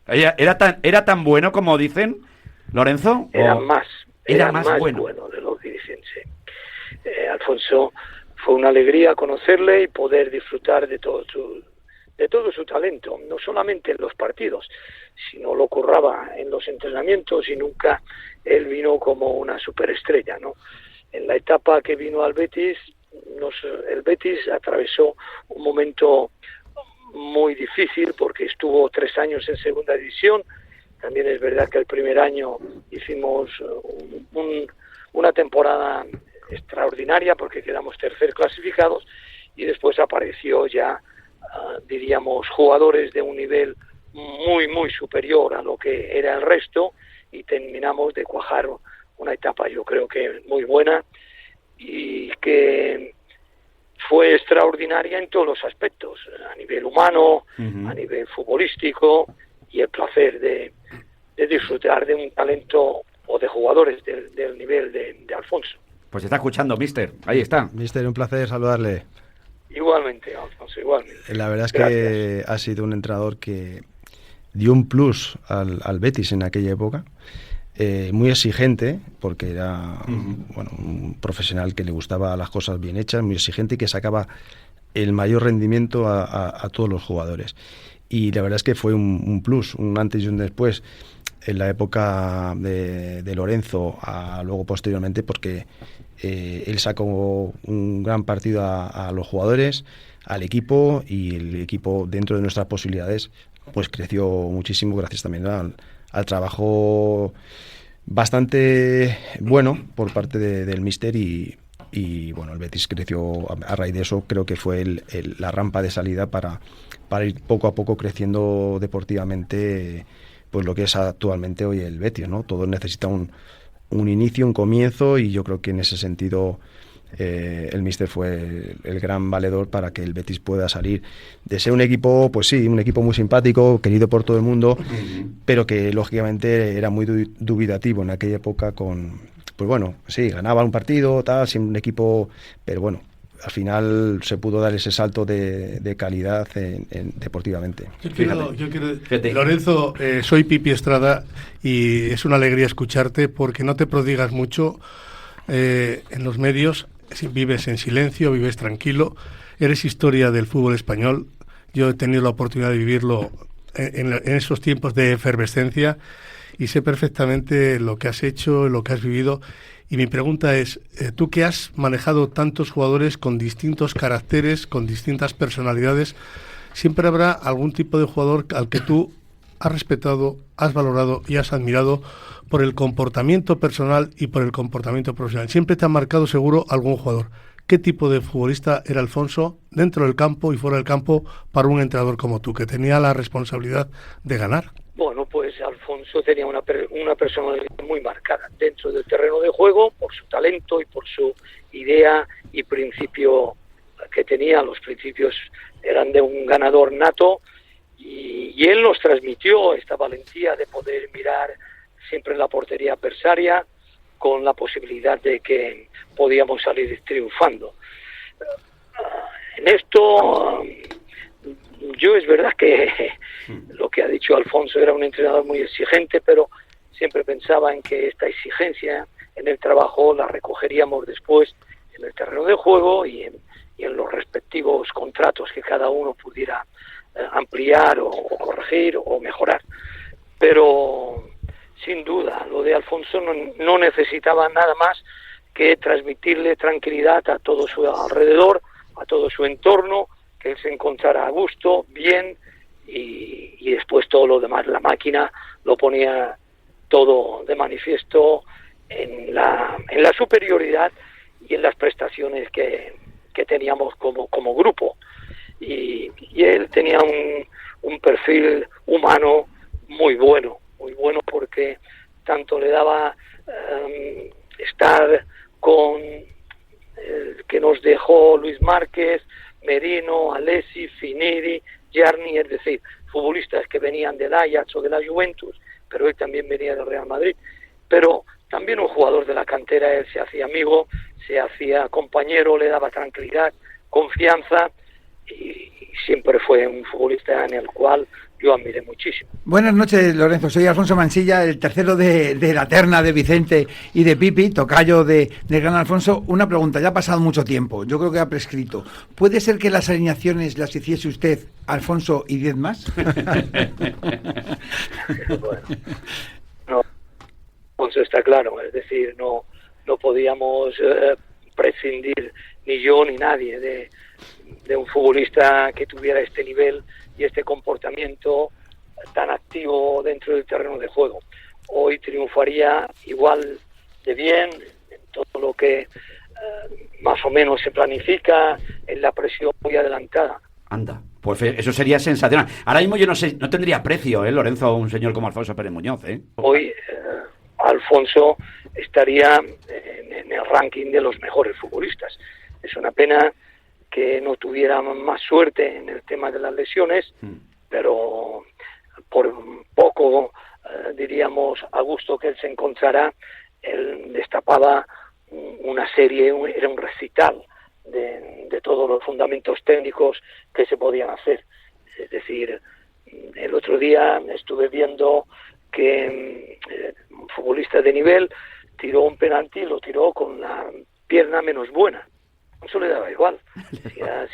¿Era tan bueno como dicen, Lorenzo? Era más bueno de lo que dicen, sí. Alfonso, fue una alegría conocerle y poder disfrutar de todo su talento, no solamente en los partidos, sino lo curraba en los entrenamientos y nunca él vino como una superestrella, ¿no? En la etapa que vino al Betis, el Betis atravesó un momento muy difícil porque estuvo 3 años en segunda división. También es verdad que el primer año hicimos una temporada extraordinaria porque quedamos tercer clasificados y después apareció ya, diríamos, jugadores de un nivel muy superior a lo que era el resto y terminamos de cuajar una etapa yo creo que muy buena y que fue extraordinaria en todos los aspectos, a nivel humano, a nivel futbolístico y el placer de disfrutar de un talento o de jugadores del nivel de Alfonso. Pues está escuchando, mister, ahí está. Mister, un placer saludarle. Igualmente, Alfonso, igualmente. La verdad es Gracias. que ha sido un entrenador que dio un plus al Betis en aquella época, muy exigente, porque era un profesional que le gustaba las cosas bien hechas, muy exigente y que sacaba el mayor rendimiento a todos los jugadores. Y la verdad es que fue un plus, un antes y un después en la época de Lorenzo, luego posteriormente, porque él sacó un gran partido a los jugadores, al equipo, y el equipo, dentro de nuestras posibilidades, pues creció muchísimo gracias también al trabajo bastante bueno por parte del míster y bueno, el Betis creció a raíz de eso. Creo que fue la rampa de salida para ir poco a poco creciendo deportivamente, pues lo que es actualmente hoy el Betis, ¿no? Todo necesita un inicio, un comienzo, y yo creo que en ese sentido el míster fue el gran valedor para que el Betis pueda salir de ser un equipo, pues sí, un equipo muy simpático, querido por todo el mundo, pero que lógicamente era muy dubitativo en aquella época pues bueno, sí, ganaba un partido, tal, sin un equipo, pero bueno, al final se pudo dar ese salto de calidad deportivamente. Yo quiero Lorenzo, soy Pipi Estrada y es una alegría escucharte porque no te prodigas mucho en los medios. Vives en silencio, vives tranquilo, eres historia del fútbol español. Yo he tenido la oportunidad de vivirlo en esos tiempos de efervescencia y sé perfectamente lo que has hecho, lo que has vivido. Y mi pregunta es, tú que has manejado tantos jugadores con distintos caracteres, con distintas personalidades, siempre habrá algún tipo de jugador al que tú has respetado, has valorado y has admirado por el comportamiento personal y por el comportamiento profesional. Siempre te ha marcado seguro algún jugador. ¿Qué tipo de futbolista era Alfonso dentro del campo y fuera del campo para un entrenador como tú, que tenía la responsabilidad de ganar? Bueno, pues Alfonso tenía una personalidad muy marcada dentro del terreno de juego por su talento y por su idea y principio que tenía. Los principios eran de un ganador nato y él nos transmitió esta valentía de poder mirar siempre la portería adversaria con la posibilidad de que podíamos salir triunfando. En esto, yo es verdad que lo que ha dicho Alfonso, era un entrenador muy exigente, pero siempre pensaba en que esta exigencia en el trabajo la recogeríamos después en el terreno de juego y en los respectivos contratos que cada uno pudiera ampliar o corregir o mejorar. Pero sin duda, lo de Alfonso no necesitaba nada más que transmitirle tranquilidad a todo su alrededor, a todo su entorno, que él se encontrara a gusto, bien, y después todo lo demás, la máquina lo ponía todo de manifiesto en la superioridad y en las prestaciones que teníamos como grupo. Y él tenía un perfil humano muy bueno porque tanto le daba estar con el que nos dejó Luis Márquez, Merino, Alessi, Finidi, Giarni, es decir, futbolistas que venían del Ajax o de la Juventus, pero él también venía del Real Madrid, pero también un jugador de la cantera. Él se hacía amigo, se hacía compañero, le daba tranquilidad, confianza, y siempre fue un futbolista en el cual yo admiré muchísimo. Buenas noches, Lorenzo. Soy Alfonso Mansilla, el tercero de la terna de Vicente y de Pipi, tocayo de gran Alfonso. Una pregunta, ya ha pasado mucho tiempo, yo creo que ha prescrito. ¿Puede ser que las alineaciones las hiciese usted, Alfonso, y 10 más? Bueno, no, Alfonso está claro, es decir, no podíamos prescindir ni yo ni nadie de un futbolista que tuviera este nivel y este comportamiento tan activo dentro del terreno de juego. Hoy triunfaría igual de bien en todo lo que más o menos se planifica, en la presión muy adelantada. Anda, pues eso sería sensacional. Ahora mismo yo no sé, no tendría precio, Lorenzo, un señor como Alfonso Pérez Muñoz, Hoy Alfonso estaría en el ranking de los mejores futbolistas. Es una pena que no tuviera más suerte en el tema de las lesiones, pero por poco, diríamos, a gusto que él se encontrara, él destapaba una serie, era un recital de todos los fundamentos técnicos que se podían hacer. Es decir, el otro día estuve viendo que un futbolista de nivel tiró un penalti, lo tiró con la pierna menos buena. Eso le daba igual.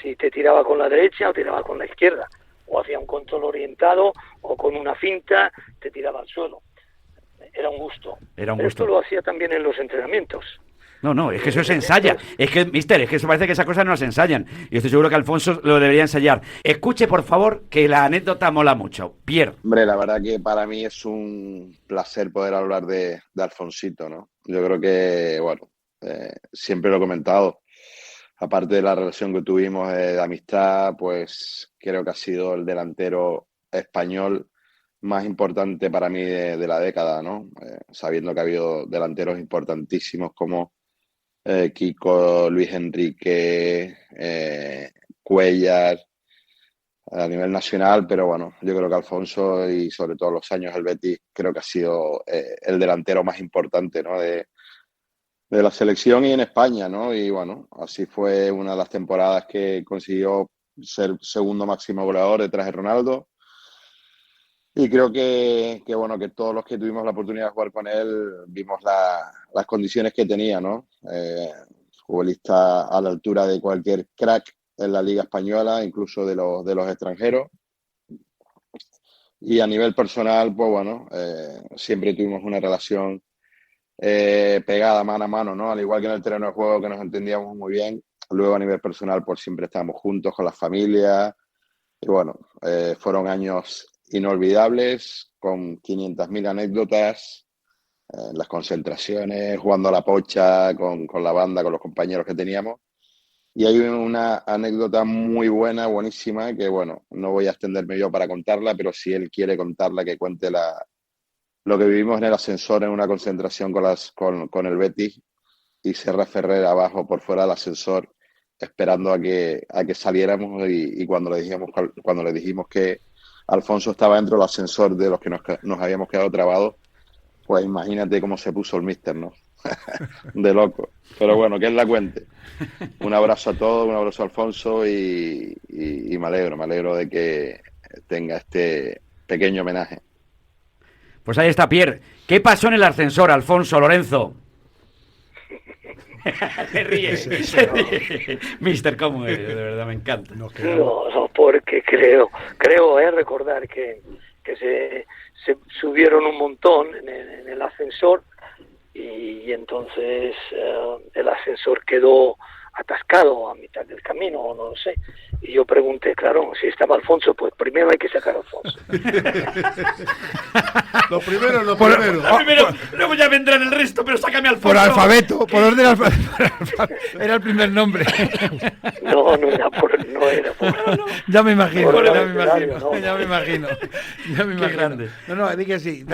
Si te tiraba con la derecha o tiraba con la izquierda, o hacía un control orientado o con una finta te tiraba al suelo. Era un gusto. Pero esto lo hacía también en los entrenamientos. No, es que eso se ensaya. Es que, mister, es que eso parece que esas cosas no las ensayan. Y estoy seguro que Alfonso lo debería ensayar. Escuche, por favor, que la anécdota mola mucho. Pierre. Hombre, la verdad que para mí es un placer poder hablar de Alfonsito, ¿no? Yo creo que, bueno, siempre lo he comentado. Aparte de la relación que tuvimos de amistad, pues creo que ha sido el delantero español más importante para mí de la década, ¿no? Sabiendo que ha habido delanteros importantísimos como Kiko, Luis Enrique, Cuéllar, a nivel nacional, pero bueno, yo creo que Alfonso y sobre todo los años del Betis, creo que ha sido el delantero más importante, ¿no? de la selección y en España, ¿no? Y bueno, así fue una de las temporadas que consiguió ser segundo máximo goleador detrás de Ronaldo. Y creo que bueno, que todos los que tuvimos la oportunidad de jugar con él vimos las condiciones que tenía, ¿no? Futbolista a la altura de cualquier crack en la Liga Española, incluso de los extranjeros. Y a nivel personal, pues bueno, siempre tuvimos una relación pegada mano a mano, ¿no? Al igual que en el terreno de juego, que nos entendíamos muy bien. Luego a nivel personal, pues siempre estábamos juntos con las familias. bueno, fueron años inolvidables, con 500.000 anécdotas, las concentraciones, jugando a la pocha con la banda, con los compañeros que teníamos. Y hay una anécdota muy buena, buenísima, que bueno, no voy a extenderme yo para contarla, pero si él quiere contarla, que cuente lo que vivimos en el ascensor en una concentración con el Betis, y Serra Ferrer abajo por fuera del ascensor, esperando a que saliéramos, y cuando le dijimos que Alfonso estaba dentro del ascensor de los que nos habíamos quedado trabados, pues imagínate cómo se puso el míster, ¿no? De loco. Pero bueno, que él la cuente. Un abrazo a todos, un abrazo a Alfonso, y me alegro de que tenga este pequeño homenaje. Pues ahí está, Pierre. ¿Qué pasó en el ascensor, Alfonso, Lorenzo? Se ríe. Mister, ¿cómo eres? De verdad, me encanta. No, porque creo recordar que se subieron un montón en el ascensor, y entonces el ascensor quedó atascado a mitad del camino, no lo sé. Y yo pregunté, claro, si estaba Alfonso, pues primero hay que sacar a Alfonso. Lo primero. Luego ya vendrán el resto, pero sácame a Alfonso. Por alfabeto, por orden alfabeto. Era el primer nombre. No era por... Ya me imagino. Qué grande. No, di que sí.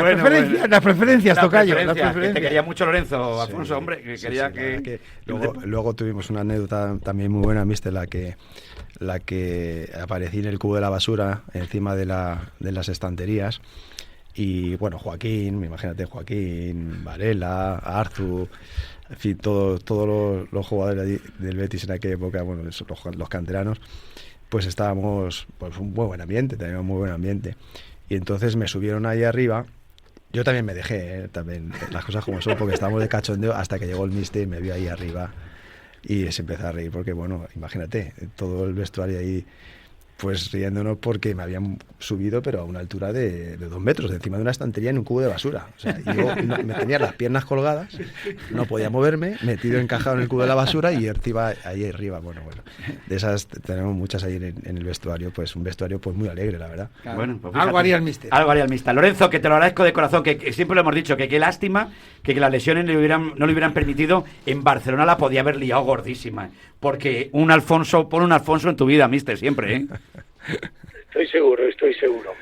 Las preferencias, tocayo. Que te quería mucho Lorenzo, Alfonso, sí, hombre. Que quería que... Luego tuvimos una anécdota también muy buena, mister, la que aparecí en el cubo de la basura encima de las estanterías, y bueno, Joaquín, imagínate, Varela, Arzu, en fin, todos los jugadores del Betis en aquella época, bueno, los canteranos, pues estábamos, pues un muy buen ambiente, teníamos muy buen ambiente, y entonces me subieron ahí arriba. Yo también me dejé, también las cosas como son, porque estábamos de cachondeo hasta que llegó el mister y me vio ahí arriba y se empezó a reír, porque bueno, imagínate, todo el vestuario ahí pues riéndonos, porque me habían subido, pero a una altura de 2 metros, de encima de una estantería en un cubo de basura. O sea, yo me tenía las piernas colgadas, no podía moverme, metido encajado en el cubo de la basura, y encima ahí arriba. Bueno, de esas tenemos muchas ahí en el vestuario, pues un vestuario pues muy alegre, la verdad. Claro. Bueno, pues algo haría el míster. Lorenzo, que te lo agradezco de corazón, que siempre lo hemos dicho, que qué lástima que las lesiones no le hubieran permitido. En Barcelona la podía haber liado gordísima, porque pon un Alfonso en tu vida, mister, siempre, ¿eh? Estoy seguro.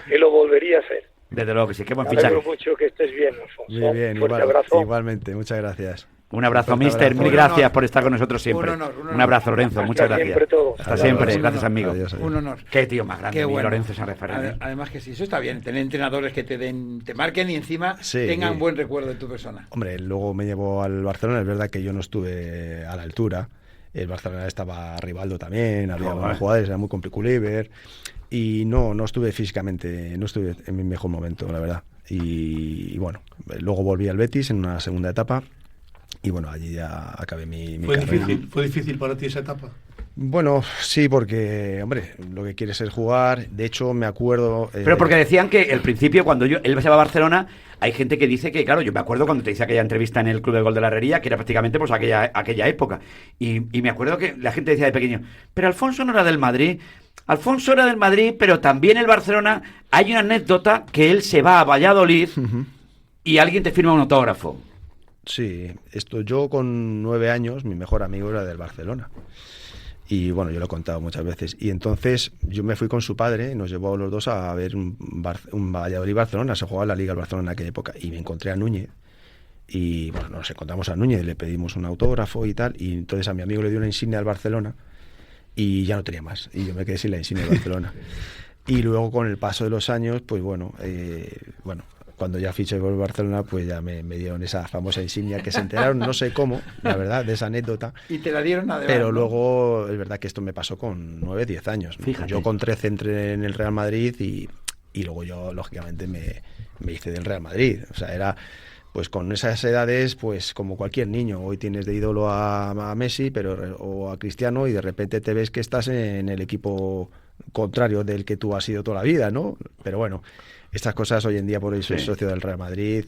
Y lo volvería a hacer. Desde luego que sí, qué buen fichaje. Me alegro mucho que estés bien, Alfonso. Muy bien, fuerte abrazo. Igualmente, muchas gracias. Un abrazo, mister, mil gracias por estar con nosotros siempre. Un abrazo, Lorenzo, muchas gracias. Hasta siempre, gracias, amigo. Adiós. Un honor. Qué tío más grande, bueno. Lorenzo San Rafael. Además que sí, eso está bien, tener entrenadores que te marquen y encima tengan buen recuerdo de tu persona. Hombre, luego me llevó al Barcelona, es verdad que yo no estuve a la altura. El Barcelona estaba Rivaldo también, había buenos jugadores, era muy complicado ver, y no estuve físicamente, no estuve en mi mejor momento, la verdad. Y bueno, luego volví al Betis en una segunda etapa, y bueno, allí ya acabé mi carrera. ¿Fue difícil para ti esa etapa? Bueno, sí, porque, hombre, lo que quieres es jugar. De hecho, me acuerdo... Pero porque decían que al principio, cuando él se va a Barcelona, hay gente que dice que, claro, yo me acuerdo cuando te hice aquella entrevista en el Club del Gol de la Herrería, que era prácticamente pues aquella época. Y me acuerdo que la gente decía de pequeño, pero Alfonso no era del Madrid. Alfonso era del Madrid, pero también el Barcelona. Hay una anécdota que él se va a Valladolid y alguien te firma un autógrafo. Sí, yo con 9 años, mi mejor amigo era del Barcelona. Y bueno, yo lo he contado muchas veces. Y entonces yo me fui con su padre, nos llevó a los dos a ver un Valladolid-Barcelona, se jugaba la Liga del Barcelona en aquella época, y me encontré a Núñez. Y bueno, nos encontramos a Núñez, le pedimos un autógrafo y tal, y entonces a mi amigo le dio una insignia al Barcelona y ya no tenía más, y yo me quedé sin la insignia del Barcelona. Y luego con el paso de los años, pues bueno, cuando ya fiché por Barcelona, pues ya me dieron esa famosa insignia, que se enteraron, no sé cómo, la verdad, de esa anécdota. Y te la dieron además. Pero luego, es verdad que esto me pasó con 9, 10 años. Fíjate. Yo con 13 entré en el Real Madrid y luego yo, lógicamente, me hice del Real Madrid. O sea, era... Pues con esas edades, pues como cualquier niño, hoy tienes de ídolo a Messi o a Cristiano, y de repente te ves que estás en el equipo contrario del que tú has sido toda la vida, ¿no? Pero bueno, estas cosas hoy en día, por eso soy socio del Real Madrid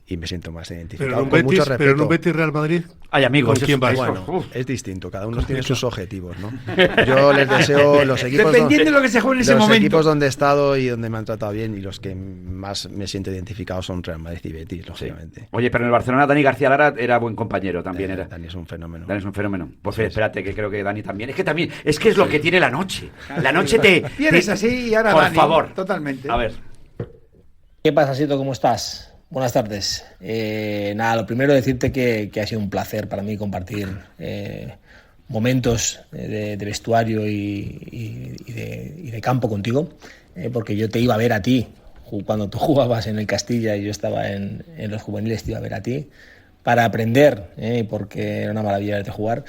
y y me siento más identificado. Pero en un con mucho Betis, respeto. pero en un Betis Real Madrid, Hay amigos. ¿con quién vais? Bueno, es distinto, cada uno tiene sus objetivos, ¿no? Yo les deseo los equipos Dependiendo de lo que se juegue en ese los momento. equipos donde he estado y donde me han tratado bien, y los que más me siento identificado son Real Madrid y Betis, lógicamente. Oye, pero en el Barcelona Dani García Lara era buen compañero también. Era. Dani es un fenómeno. Dani es un fenómeno. Pues Sí, espérate, que creo que Dani también. Es que es lo que tiene la noche. La noche te... Tienes así y ahora Por Dani, favor. totalmente. A ver. ¿Qué pasa, Sito? ¿Cómo estás? Buenas tardes. Nada, lo primero decirte que ha sido un placer para mí compartir momentos de vestuario y de campo contigo, porque yo te iba a ver a ti cuando tú jugabas en el Castilla y yo estaba en los juveniles, te iba a ver a ti para aprender, porque era una maravilla verte jugar.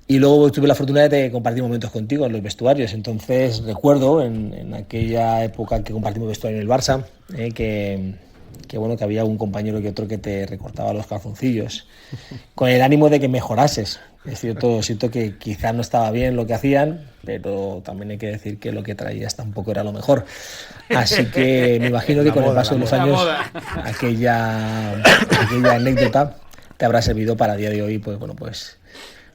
Y luego tuve la fortuna de compartir momentos contigo en los vestuarios. Entonces recuerdo en aquella época que compartimos vestuario en el Barça, que bueno, que había un compañero que otro que te recortaba los calzoncillos con el ánimo de que mejorases. Es cierto que quizás no estaba bien lo que hacían, pero también hay que decir que lo que traías tampoco era lo mejor. Así que me imagino que con el paso de los años aquella anécdota te habrá servido para a día de hoy, pues bueno, pues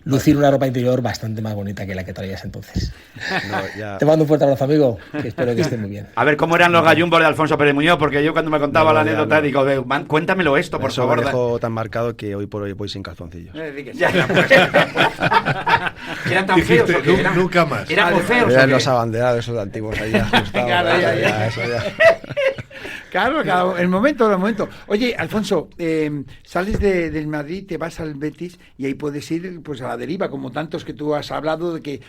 lucir una ropa interior bastante más bonita que la que traías entonces. Te mando un fuerte abrazo, amigo, que espero que estés muy bien. A ver, ¿cómo eran los gallumbos de Alfonso Pérez Muñoz? Porque yo cuando me contaba la anécdota digo, cuéntamelo esto, por Eso favor. me dejó tan marcado que hoy por hoy voy sin calzoncillos. ¿Eran tan feos o qué? Nunca más. ¿Eran muy feos o Eran qué? los abanderados esos antiguos ahí ajustados. Claro, ya. Claro, el momento. Oye, Alfonso, sales del Madrid, te vas al Betis y ahí puedes ir pues a la deriva, como tantos que tú has hablado de que,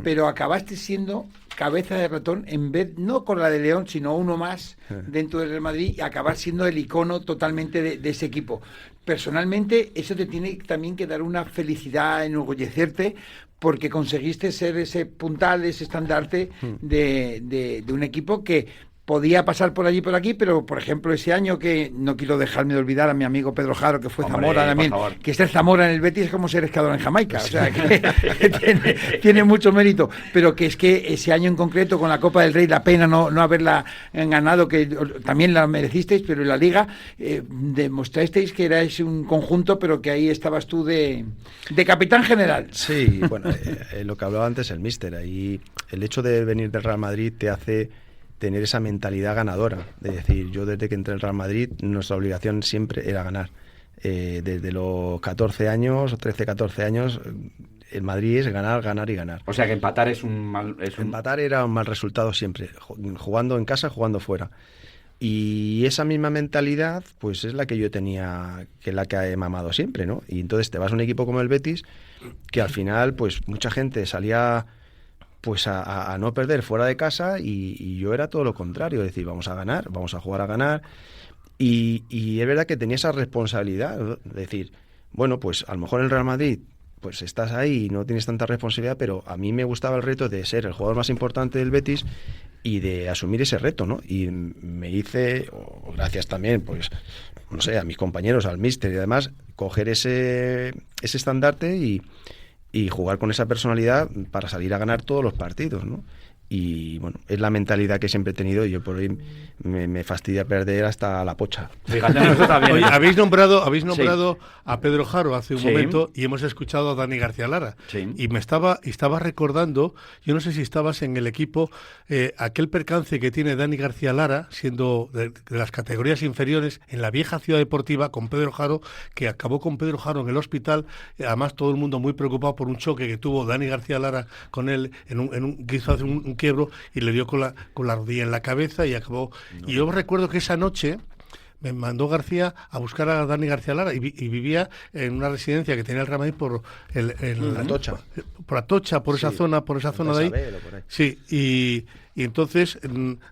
pero acabaste siendo cabeza de ratón en vez, no con la de León, sino uno más dentro del Real Madrid y acabar siendo el icono totalmente de ese equipo. Personalmente, eso te tiene también que dar una felicidad, enorgullecerte, porque conseguiste ser ese puntal, ese estandarte de un equipo que podía pasar por allí y por aquí, pero por ejemplo ese año que no quiero dejarme de olvidar a mi amigo Pedro Jaro, que fue Zamora también, que ser Zamora en el Betis es como ser escador en Jamaica, o sea que tiene mucho mérito, pero que es que ese año en concreto con la Copa del Rey, la pena no haberla ganado, que también la merecisteis, pero en la Liga demostrasteis que erais un conjunto, pero que ahí estabas tú de capitán general. Sí, bueno, lo que hablaba antes el míster, ahí el hecho de venir del Real Madrid te hace tener esa mentalidad ganadora, de decir, yo desde que entré al Real Madrid, nuestra obligación siempre era ganar. Desde los 14 años, 13, 14 años, el Madrid es ganar, ganar y ganar. O sea que empatar es un mal... Empatar era un mal resultado siempre, jugando en casa, jugando fuera. Y esa misma mentalidad, pues es la que yo tenía, que es la que he mamado siempre, ¿no? Y entonces te vas a un equipo como el Betis, que al final, pues mucha gente salía pues a no perder fuera de casa y yo era todo lo contrario, es decir, vamos a ganar, vamos a jugar a ganar y es verdad que tenía esa responsabilidad, ¿no? De decir, bueno, pues a lo mejor en el Real Madrid pues estás ahí y no tienes tanta responsabilidad, pero a mí me gustaba el reto de ser el jugador más importante del Betis y de asumir ese reto, ¿no? Y me hice, gracias también, pues, no sé, a mis compañeros, al míster y además, coger ese estandarte y jugar con esa personalidad para salir a ganar todos los partidos, ¿no? Y bueno, es la mentalidad que siempre he tenido y yo por hoy me fastidia perder hasta la pocha. Fíjate, eso está bien. Oye, habéis nombrado Sí. a Pedro Jaro hace un momento y hemos escuchado a Dani García Lara. Sí. Y estaba recordando, yo no sé si estabas en el equipo, aquel percance que tiene Dani García Lara, siendo de las categorías inferiores, en la vieja Ciudad Deportiva con Pedro Jaro, que acabó con Pedro Jaro en el hospital, además todo el mundo muy preocupado por un choque que tuvo Dani García Lara con él, que hizo hacer un quiebro y le dio con la rodilla en la cabeza y acabó. No. Y yo recuerdo que esa noche me mandó García a buscar a Dani García Lara y vivía en una residencia que tenía el Real Madrid por Atocha. Por Atocha, por esa zona de ahí. Por ahí. Sí, y entonces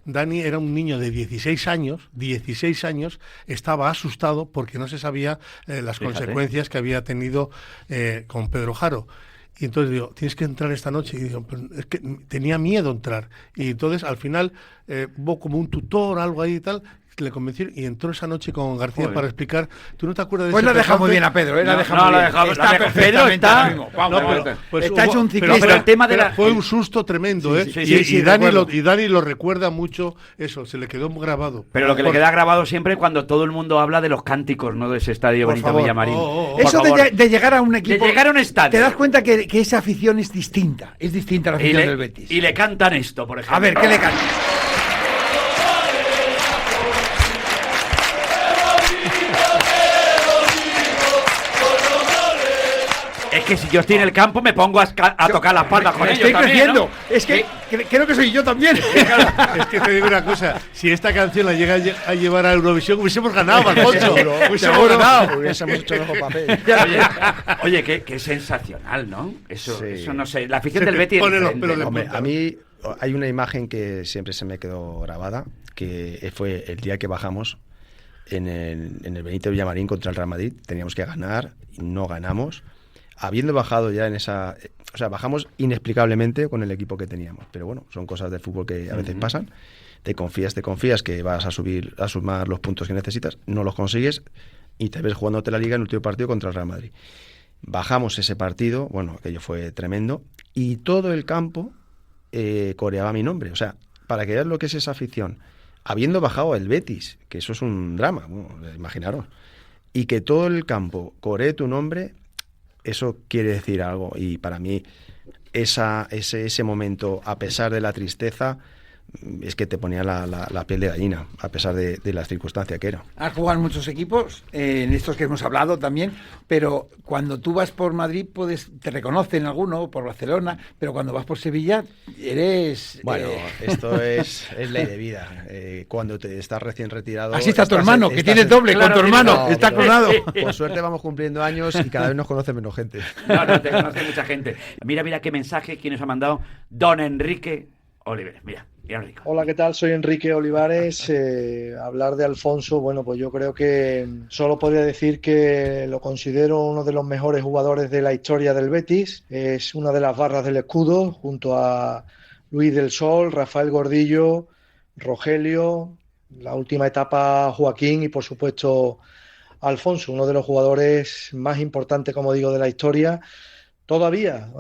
Dani era un niño de 16 años, estaba asustado porque no se sabía las consecuencias que había tenido con Pedro Jaro. Y entonces digo, tienes que entrar esta noche. Y digo, pero es que tenía miedo entrar. Y entonces al final hubo como un tutor, algo ahí y tal, que le convencieron y entró esa noche con García Joder. para explicar. ¿Tú no te acuerdas de Pues ese la deja muy percance? bien a Pedro, la deja no, muy la bien. dejamos- Está la deja- perfectamente Pedro está- ahora mismo. Vamos, No, vamos. pues Está hecho un pero ciclista. el tema de la- fue un susto tremendo, ¿eh? Sí, y, sí, sí, y Dani recuerdo. y Dani lo recuerda mucho, eso, se le quedó grabado. Pero lo que le queda grabado siempre es cuando todo el mundo habla de los cánticos, ¿no? De ese estadio Por Benito favor. Villamarín. Por Eso favor. de llegar a un equipo. De llegar a un estadio. Te das cuenta que esa afición es distinta. Es distinta a la Y afición le, del Betis. y le cantan esto, por ejemplo. A ver, ¿qué le canta? Es que si yo estoy en el campo me pongo a tocar las palmas con Me ellos estoy también, creciendo. ¿no? Es que creo que soy yo también. Es que te digo una cosa, si esta canción la llega a llevar a Eurovisión, hubiésemos ganado, Alfonso. Hubiésemos ganado. Hubiésemos hecho mejor papel. Oye, qué sensacional, ¿no? Eso, Sí. eso no sé. La afición Se del te Betis es ponen los diferente, pelos de ¿no? Hombre, punta. a mí hay una imagen que siempre se me quedó grabada, que fue el día que bajamos en el Benito Villamarín contra el Real Madrid. Teníamos que ganar, y no ganamos. Habiendo bajado ya en esa... O sea, bajamos inexplicablemente con el equipo que teníamos. Pero bueno, son cosas del fútbol que a veces pasan. Te confías que vas a sumar los puntos que necesitas, no los consigues y te ves jugándote la Liga en el último partido contra el Real Madrid. Bajamos ese partido, bueno, aquello fue tremendo, y todo el campo coreaba mi nombre. O sea, para que veas lo que es esa afición, habiendo bajado el Betis, que eso es un drama, bueno, imaginaros, y que todo el campo coree tu nombre, eso quiere decir algo. Y para mí, ese momento, a pesar de la tristeza, es que te ponía la piel de gallina, a pesar de las circunstancias que era. Has jugado en muchos equipos, en estos que hemos hablado también, pero cuando tú vas por Madrid te reconocen alguno, por Barcelona, pero cuando vas por Sevilla eres... Bueno, esto es ley de vida. Cuando te estás recién retirado... Así está tu hermano, que tienes doble con tu hermano, está clonado. Por suerte vamos cumpliendo años y cada vez nos conoce menos gente. No, te conoce mucha gente. Mira qué mensaje, quién nos ha mandado. Don Enrique Olivares, mira, Enrique. Hola, ¿qué tal? Soy Enrique Olivares. Hablar de Alfonso, bueno, pues yo creo que solo podría decir que lo considero uno de los mejores jugadores de la historia del Betis. Es una de las barras del escudo, junto a Luis del Sol, Rafael Gordillo, Rogelio, la última etapa Joaquín y, por supuesto, Alfonso, uno de los jugadores más importantes, como digo, de la historia. Todavía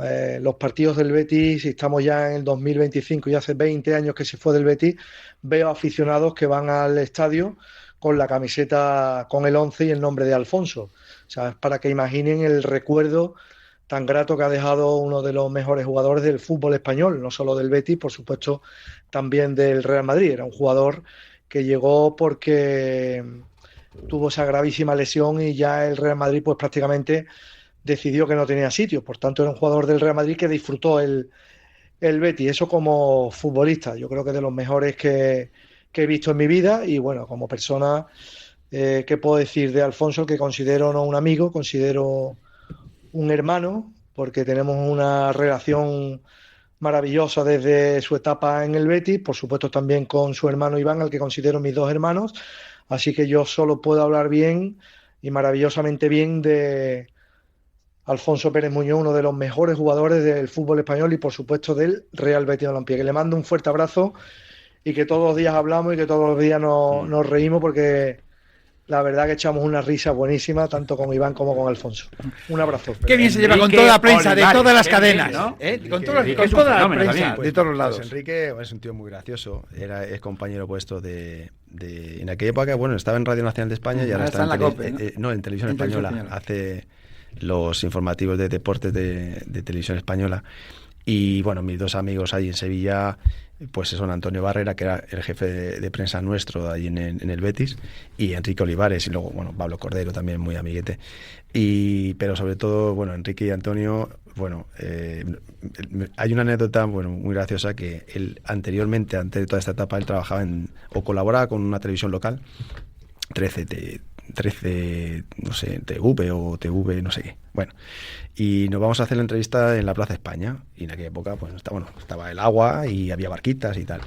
los partidos del Betis, estamos ya en el 2025 y hace 20 años que se fue del Betis, veo aficionados que van al estadio con la camiseta con el 11 y el nombre de Alfonso. O sea, es para que imaginen el recuerdo tan grato que ha dejado uno de los mejores jugadores del fútbol español, no solo del Betis, por supuesto, también del Real Madrid. Era un jugador que llegó porque tuvo esa gravísima lesión y ya el Real Madrid pues prácticamente decidió que no tenía sitio. Por tanto, era un jugador del Real Madrid que disfrutó el Betis. Eso como futbolista, yo creo que de los mejores que he visto en mi vida. Y bueno, como persona, ¿qué puedo decir de Alfonso? Que considero no un amigo, considero un hermano, porque tenemos una relación maravillosa desde su etapa en el Betis, por supuesto también con su hermano Iván, al que considero mis dos hermanos. Así que yo solo puedo hablar bien y maravillosamente bien de Alfonso Pérez Muñoz, uno de los mejores jugadores del fútbol español y por supuesto del Real Betis Balompié. Que le mando un fuerte abrazo y que todos los días hablamos y que todos los días nos reímos, porque la verdad que echamos una risa buenísima tanto con Iván como con Alfonso. Un abrazo. Qué bien se lleva con toda la prensa de todas las cadenas, ¿no? Con toda la prensa de todos los lados. Pues Enrique es un tío muy gracioso, es compañero puesto en aquella época, bueno, estaba en Radio Nacional de España y ahora está en la COPE, ¿no? En Televisión Española, hace los informativos de deportes de Televisión Española. Y bueno, mis dos amigos ahí en Sevilla, pues son Antonio Barrera, que era el jefe de prensa nuestro ahí en el Betis, y Enrique Olivares, y luego, bueno, Pablo Cordero también, muy amiguete. Pero sobre todo, bueno, Enrique y Antonio, bueno, hay una anécdota, bueno, muy graciosa, que él anteriormente, antes de toda esta etapa, él trabajaba o colaboraba con una televisión local, 13, no sé, TV o TV, no sé qué. Bueno, y nos vamos a hacer la entrevista en la Plaza España, y en aquella época pues estaba el agua y había barquitas y tal.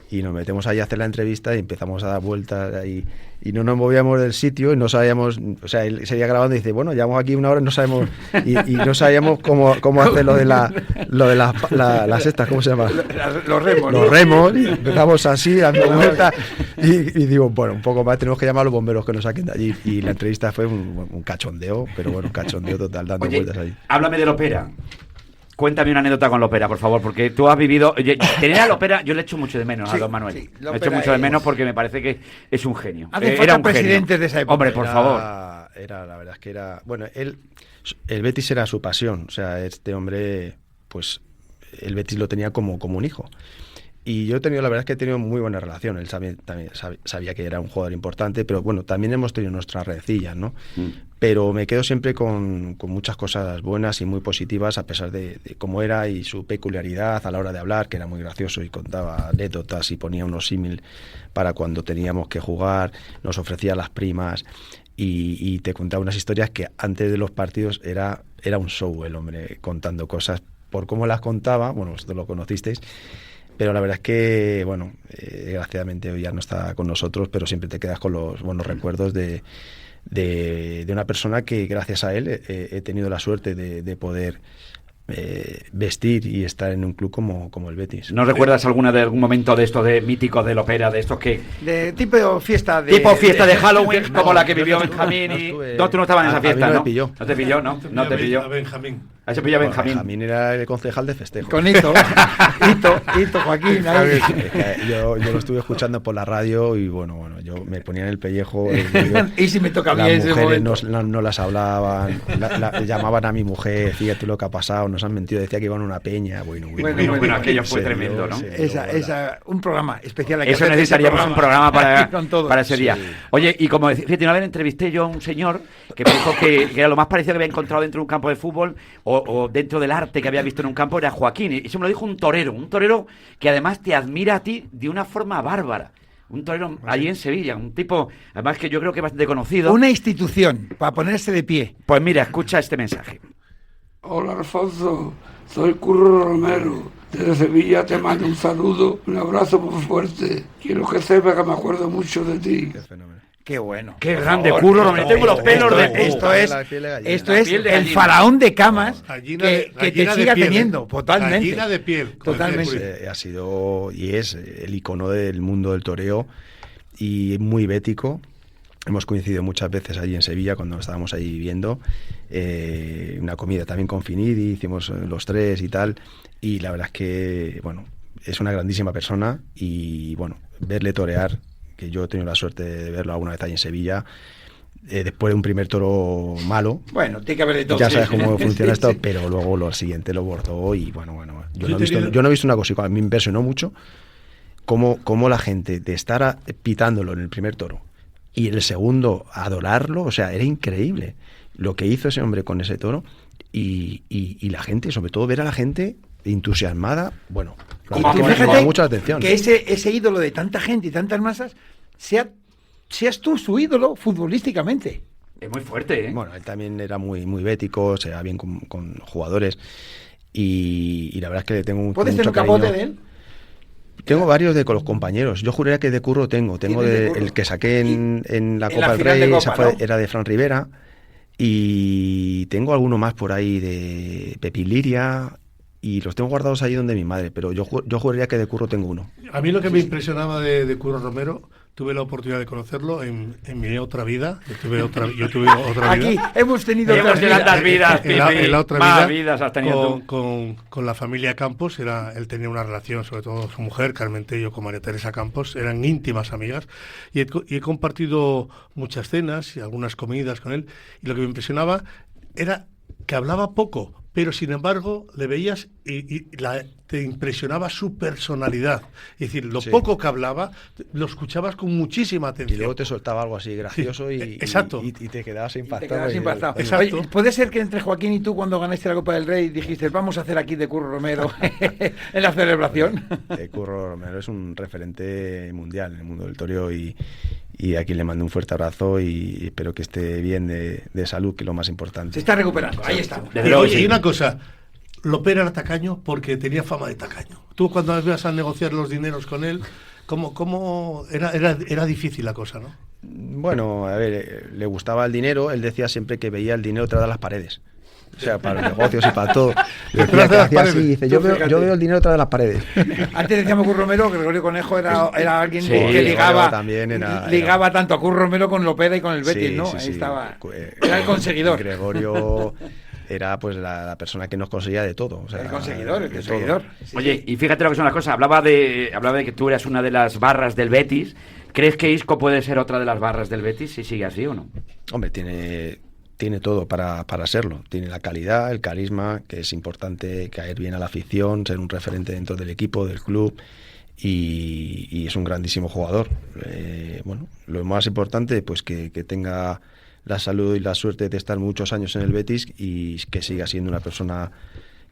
y nos metemos ahí a hacer la entrevista y empezamos a dar vueltas ahí, y no nos movíamos del sitio y no sabíamos, o sea, él seguía grabando y dice, bueno, llevamos aquí una hora y no sabemos, y no sabíamos cómo hacer lo de las estas, ¿cómo se llama? Los remos. Los remos, y empezamos así, dando vueltas, y digo, bueno, un poco más, tenemos que llamar a los bomberos que nos saquen de allí, y la entrevista fue un cachondeo, pero bueno, un cachondeo total, dando vueltas ahí. Háblame de Lopera. Cuéntame una anécdota con Lopera, por favor, porque tú has vivido... Tener a Lopera, yo le echo mucho de menos a don Manuel. Sí, le echo mucho de menos porque me parece que es un genio. Era un presidente de esa época. Hombre, por favor. La verdad es que era... Bueno, el Betis era su pasión. O sea, este hombre, pues, el Betis lo tenía como un hijo. Y yo la verdad es que he tenido muy buena relación. Él también sabía que era un jugador importante, pero bueno, también hemos tenido nuestras rencillas, ¿no? Pero me quedo siempre con muchas cosas buenas y muy positivas, a pesar de cómo era y su peculiaridad a la hora de hablar, que era muy gracioso y contaba anécdotas y ponía unos símil para cuando teníamos que jugar, nos ofrecía las primas y te contaba unas historias que antes de los partidos era un show el hombre contando cosas. Por cómo las contaba, bueno, vosotros lo conocisteis, pero la verdad es que, bueno, desgraciadamente hoy ya no está con nosotros, pero siempre te quedas con los buenos recuerdos de una persona que gracias a él he tenido la suerte de poder vestir y estar en un club como el Betis. ¿No recuerdas algún momento de esto de mítico de Lopera, de estos que... De tipo fiesta de Halloween, como la que vivió Benjamín y... No, tú no estabas en esa fiesta, ¿no? No te pilló. No te pilló, ¿no? No te pilló. A Benjamín. Ahí se pilló Benjamín. Benjamín era el concejal de festejo. Con Hito, Joaquín. Yo lo estuve escuchando por la radio y bueno, yo me ponía en el pellejo. Y si me toca bien ese momento. Las mujeres no las hablaban, llamaban a mi mujer, fíjate lo que ha pasado, nos han mentido, decía que iban a una peña. Bueno, aquello fue tremendo, ¿no? Un programa especial. Eso necesitaríamos un programa para ese día. Oye, y como fíjate, una vez entrevisté yo a un señor que me dijo que era lo más parecido que había encontrado dentro de un campo de fútbol o dentro del arte que había visto en un campo era Joaquín, y eso me lo dijo un torero que además te admira a ti de una forma bárbara. Un torero allí en Sevilla, un tipo, además que yo creo que es bastante conocido. Una institución, para ponerse de pie. Pues mira, escucha este mensaje. Hola Alfonso, soy Curro Romero. Desde Sevilla te mando un saludo, un abrazo muy fuerte. Quiero que sepas que me acuerdo mucho de ti. Qué fenómeno. Qué bueno. Qué grande Curro Romero. Tengo los pelos de... Esto es el faraón de camas que te siga teniendo. Totalmente. Gallina de piel. Totalmente. Ha sido y es el icono del mundo del toreo y muy bético. Hemos coincidido muchas veces allí en Sevilla cuando estábamos ahí viviendo. Una comida también con Finidi, hicimos los tres y tal. Y la verdad es que, bueno, es una grandísima persona y, bueno, verle torear, que yo he tenido la suerte de verlo alguna vez ahí en Sevilla, después de un primer toro malo. Bueno, tiene que haber de todo. Ya sabes cómo funciona esto, pero luego lo siguiente lo bordó y bueno. Yo no he visto una cosa, a mí me impresionó mucho cómo la gente de estar pitándolo en el primer toro y el segundo adorarlo, o sea, era increíble lo que hizo ese hombre con ese toro y la gente, sobre todo ver a la gente entusiasmada, bueno, fíjate mucha atención. Que ese ídolo de tanta gente y tantas masas seas tú su ídolo futbolísticamente. Es muy fuerte, ¿eh? Bueno, él también era muy betico, se va bien con jugadores y la verdad es que le tengo mucho cariño. ¿Puedes tener un capote de él? Tengo varios de con los compañeros. Yo juraría que de Curro tengo el que saqué en la Copa del Rey, era de Fran Rivera, y tengo alguno más por ahí de Pepín Liria, y los tengo guardados ahí donde mi madre, pero yo juraría que de Curro tengo uno. A mí lo que me impresionaba de Curro Romero, tuve la oportunidad de conocerlo en mi otra vida. Yo tuve otra vida. Aquí hemos tenido otras vidas. En la otra vidas has tenido con la familia Campos. Él tenía una relación, sobre todo su mujer, Carmen Tello, con María Teresa Campos. Eran íntimas amigas. Y he compartido muchas cenas y algunas comidas con él. Y lo que me impresionaba era que hablaba poco, pero sin embargo le veías te impresionaba su personalidad. Es decir, lo poco que hablaba, lo escuchabas con muchísima atención. Y luego te soltaba algo así gracioso exacto. Y te quedabas impactado. Exacto. Oye, ¿puede ser que entre Joaquín y tú, cuando ganaste la Copa del Rey, dijiste, vamos a hacer aquí de Curro Romero en la celebración? Curro Romero es un referente mundial en el mundo del toreo y a quien le mando un fuerte abrazo y espero que esté bien de salud, que es lo más importante. Se está recuperando, ahí está. Oye, y una cosa, Lopera era tacaño porque tenía fama de tacaño. Tú cuando ibas a negociar los dineros con él, ¿Cómo era difícil la cosa, no? Bueno, a ver, le gustaba el dinero. Él decía siempre que veía el dinero tras de las paredes. O sea, para los negocios y para todo. Decía que hacía así, dice, yo veo el dinero tras de las paredes. Antes decíamos Curro Romero, que Gregorio Conejo era alguien Sí, que ligaba también ligaba tanto a Curro Romero con Lopera y con el Betis, Sí, ¿no? sí, Ahí sí. estaba. Era el conseguidor. Gregorio era pues la persona que nos conseguía de todo. O sea, El conseguidor. de todo. Oye, y fíjate lo que son las cosas. Hablaba de que tú eras una de las barras del Betis. ¿Crees que Isco puede ser otra de las barras del Betis si sigue así o no? Hombre, tiene todo para serlo. Tiene la calidad, el carisma, que es importante caer bien a la afición, ser un referente dentro del equipo, del club, y es un grandísimo jugador. Bueno, lo más importante, pues que tenga la salud y la suerte de estar muchos años en el Betis y que siga siendo una persona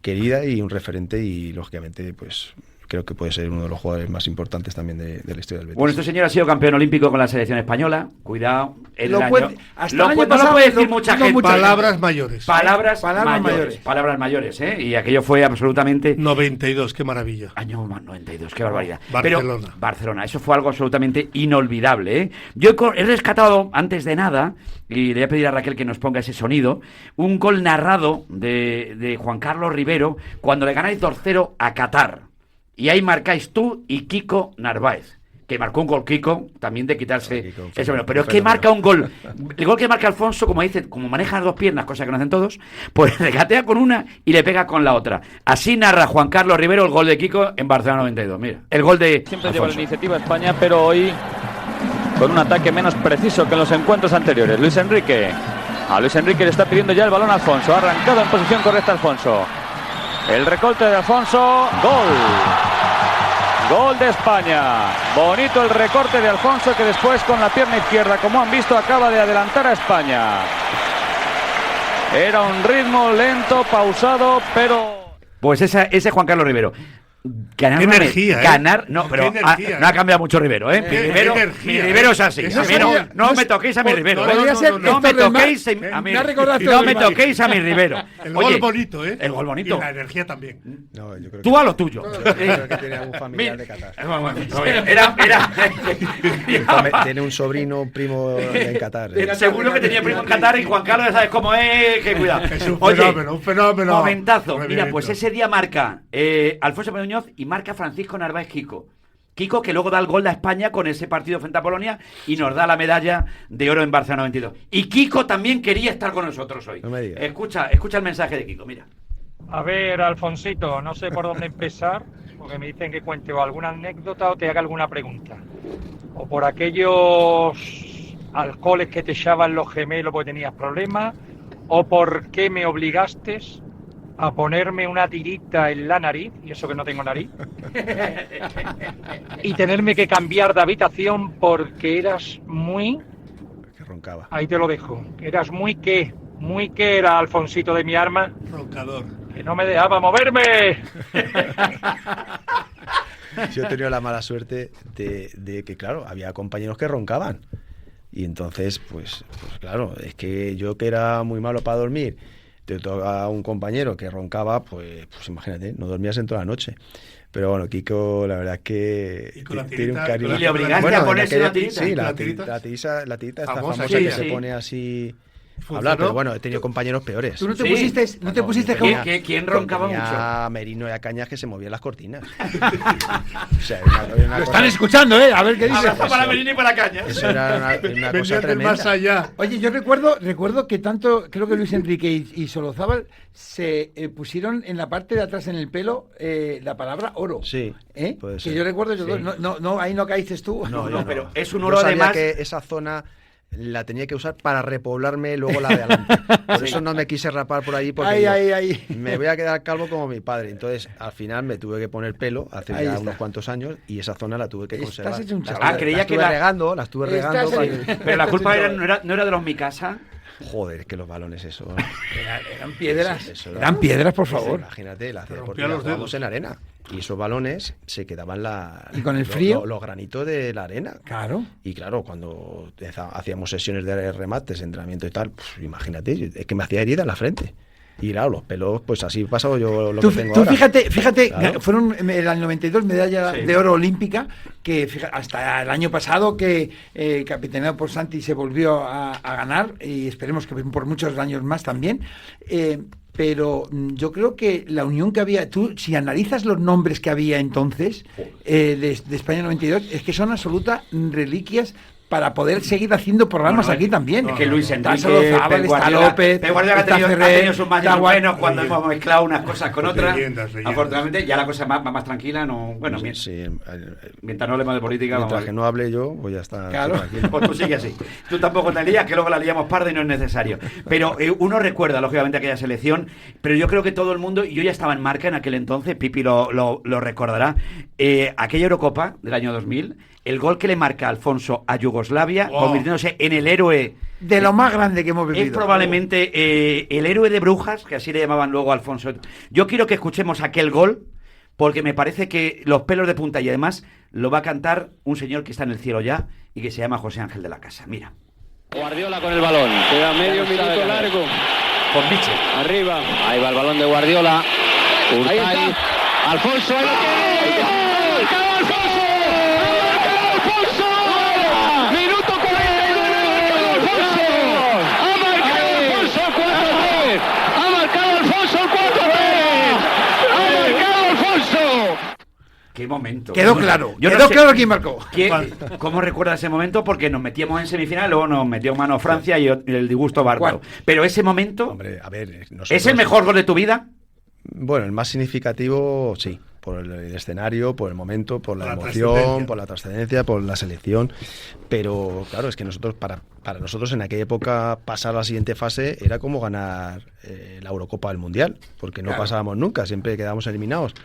querida y un referente, y lógicamente, pues creo que puede ser uno de los jugadores más importantes también de la historia del Betis. Bueno, este señor ha sido campeón olímpico con la selección española. Cuidado. Lo puede- hasta el año no lo pasado puede decir no- mucha no gente. mucha Palabras gente. mayores. Palabras Palabras mayores. Palabras mayores, ¿eh? Y aquello fue absolutamente... 92, qué maravilla. Año 92, qué barbaridad. Barcelona. Pero Barcelona, eso fue algo absolutamente inolvidable, ¿eh? Yo he rescatado, antes de nada, y le voy a pedir a Raquel que nos ponga ese sonido, un gol narrado de Juan Carlos Rivero cuando le ganáis 2-0 a Qatar. Y ahí marcáis tú y Kiko Narváez, que marcó un gol Kiko, también de quitarse eso. Pero es que marca un gol. El gol que marca Alfonso, como dice, como maneja las dos piernas, cosa que no hacen todos, pues regatea con una y le pega con la otra. Así narra Juan Carlos Rivero el gol de Kiko en Barcelona 92. Mira, el gol de Siempre lleva la iniciativa España, pero hoy con un ataque menos preciso que en los encuentros anteriores. Luis Enrique. A Luis Enrique le está pidiendo ya el balón a Alfonso. Ha arrancado en posición correcta Alfonso. El recorte de Alfonso. Gol. Gol de España. Bonito el recorte de Alfonso, que después con la pierna izquierda, como han visto, acaba de adelantar a España. Era un ritmo lento, pausado, pero... Pues ese Juan Carlos Rivero. Ganar Qué una energía, ganar, ¿eh? no, pero Qué energía, no ha cambiado mucho Rivero, ¿eh? Mi Rivero es así. Eso A mí no, sería- no me toquéis a mi Rivero. Podría ser No me Héctor del Mar. toquéis a mí. Me ha recordado No Héctor me del Mar. toquéis a mi Rivero. El Oye, gol bonito, ¿eh? el gol bonito. Y la energía también. No, yo creo Tú a lo tuyo. creo que tiene algún familiar de Qatar. Tiene un sobrino, un primo en Qatar. Era seguro que tenía primo en Qatar y Juan Carlos, ya sabes cómo es, que cuidado. Es un Oye, fenómeno, un fenómeno. Momentazo. Muy Mira, bien, pues ¿no? ese día marca Alfonso Muñoz y marca Francisco Narváez Kiko. Kiko, que luego da el gol a España con ese partido frente a Polonia y nos da la medalla de oro en Barcelona 92. Y Kiko también quería estar con nosotros hoy. No me digas. Escucha el mensaje de Kiko, mira. A ver, Alfonsito, no sé por dónde empezar, porque me dicen que cuente o alguna anécdota o te haga alguna pregunta. O por aquellos alcoholes que te echaban los gemelos porque tenías problemas, o por qué me obligaste a ponerme una tirita en la nariz, y eso que no tengo nariz, y tenerme que cambiar de habitación porque eras muy... Que roncaba. Ahí te lo dejo. Eras muy que era Alfonsito de mi arma, Roncador. que no me dejaba moverme. Yo he tenido la mala suerte de que, claro, había compañeros que roncaban. Y entonces, pues claro, es que yo, que era muy malo para dormir, te toca un compañero que roncaba, pues imagínate, no dormías en toda la noche. Pero bueno, Kiko, la verdad es que con la tiene un tirita, cariño. con la- ¿Y le obligaste Bueno, a ponerse en una aquella- tirita? Sí, ¿La la tirita? tirita está Famosa, famosa, sí, que sí. se pone así a ¿Funcionó? hablar, pero bueno, he tenido compañeros peores. ¿Tú no te Sí. pusiste, no te pusiste como... ¿Quién roncaba Tenía mucho? a Merino y a Cañas que se movían las cortinas. O sea, era una Lo cosa- están escuchando, ¿eh? A ver qué dice. Abrazo para Merino y para Caña. Eso era una cosa Venían del tremenda. más allá. Oye, yo recuerdo que tanto, creo que Luis Enrique y Solozábal se pusieron en la parte de atrás en el pelo la palabra oro. Sí, ¿Eh? puede Que ser. yo recuerdo, Sí. no, ahí no caíste tú. No, No, yo pero es un Yo oro sabía además. que esa zona la tenía que usar para repoblarme luego la de adelante. Por eso no me quise rapar por ahí, porque digo, Ahí. me voy a quedar calvo como mi padre. Entonces, al final me tuve que poner pelo hace Ahí ya está. unos cuantos años, y esa zona la tuve que Estás conservar. hecho un La chaval. estuve- creía la que estuve la- regando, la estuve regando. Estás para en- que- Pero la culpa no era de los Mikasa. Joder, es que los balones eso. Eran piedras. Eso Eran piedras, por favor. Imagínate, la rompía deportiva los jugábamos dedos. en arena. Y esos balones se quedaban ¿Y con el frío? los granitos de la arena. Claro. Y claro, cuando hacíamos sesiones de remates, entrenamiento y tal, pues imagínate, es que me hacía herida en la frente. Y claro, los pelos, pues así he pasado yo lo Tú que tengo ahora. Fíjate, Claro. fueron en el 92 medalla de oro olímpica, que hasta el año pasado que capitaneado por Santi se volvió a ganar, y esperemos que por muchos años más también. Pero yo creo que la unión que había, tú, si analizas los nombres que había entonces de España 92, es que son absolutas reliquias para poder seguir haciendo programas aquí también. Es que Luis Enrique, está Solozábal, Pep está Guardiola, López, Pep Guardiola está ha Ferrer, tenido sus más y está sus menos cuando Leyenda. hemos mezclado unas cosas con otras. Leyendas. Afortunadamente ya la cosa va más tranquila, no, bueno, mientras no hablemos de política, Mientras vamos que no hable yo, voy a estar claro, tranquilo. pues tú sigue así. Tú tampoco te lías, que luego la liamos parda y no es necesario. Pero uno recuerda, lógicamente, aquella selección, pero yo creo que todo el mundo, y yo ya estaba en marca en aquel entonces, Pipi lo recordará, aquella Eurocopa del año 2000, el gol que le marca Alfonso a Yugoslavia, convirtiéndose en el héroe de lo más grande que hemos vivido. Es probablemente el héroe de Brujas, que así le llamaban luego a Alfonso. Yo quiero que escuchemos aquel gol, porque me parece que los pelos de punta, y además lo va a cantar un señor que está en el cielo ya y que se llama José Ángel de la Casa. Mira. Guardiola con el balón. Queda medio minuto largo. Con Michel. Arriba. Ahí va el balón de Guardiola. Ahí está. Alfonso. Ahí lo tiene. ¡Ha marcado Alfonso! ¡Ha marcado Alfonso! ¡Minuto 49! ¡Ha marcado Alfonso! ¡Ha marcado Alfonso el 4-3! ¡Ha marcado Alfonso el 4-3! ¡Ha marcado Alfonso! ¡Qué momento! Quedó claro. Yo Quedó claro quién marcó. ¿Cómo recuerdas ese momento? Porque nos metíamos en semifinal, luego nos metió mano Francia y el disgusto bárbaro. Pero ese momento... Hombre, a ver, ¿es el mejor gol de tu vida? Bueno, el más significativo, sí. Por el escenario, por el momento, por la emoción, por la trascendencia, por la selección. Pero claro, es que nosotros, para nosotros en aquella época, pasar a la siguiente fase era como ganar la Eurocopa del Mundial, porque no pasábamos nunca, siempre quedábamos eliminados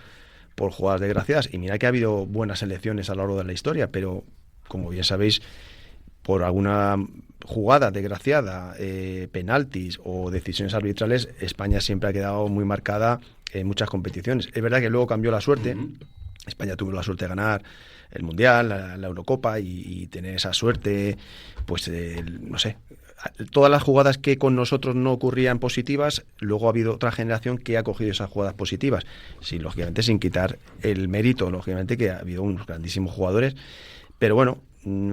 por jugadas desgraciadas. Y mira que ha habido buenas selecciones a lo largo de la historia, pero como bien sabéis, por alguna jugada desgraciada, penaltis o decisiones arbitrales, España siempre ha quedado muy marcada en muchas competiciones. Es verdad que luego cambió la suerte. España tuvo la suerte de ganar el Mundial, la Eurocopa y tener esa suerte, pues no sé, todas las jugadas que con nosotros no ocurrían positivas, luego ha habido otra generación que ha cogido esas jugadas positivas, lógicamente sin quitar el mérito, lógicamente que ha habido unos grandísimos jugadores, pero bueno,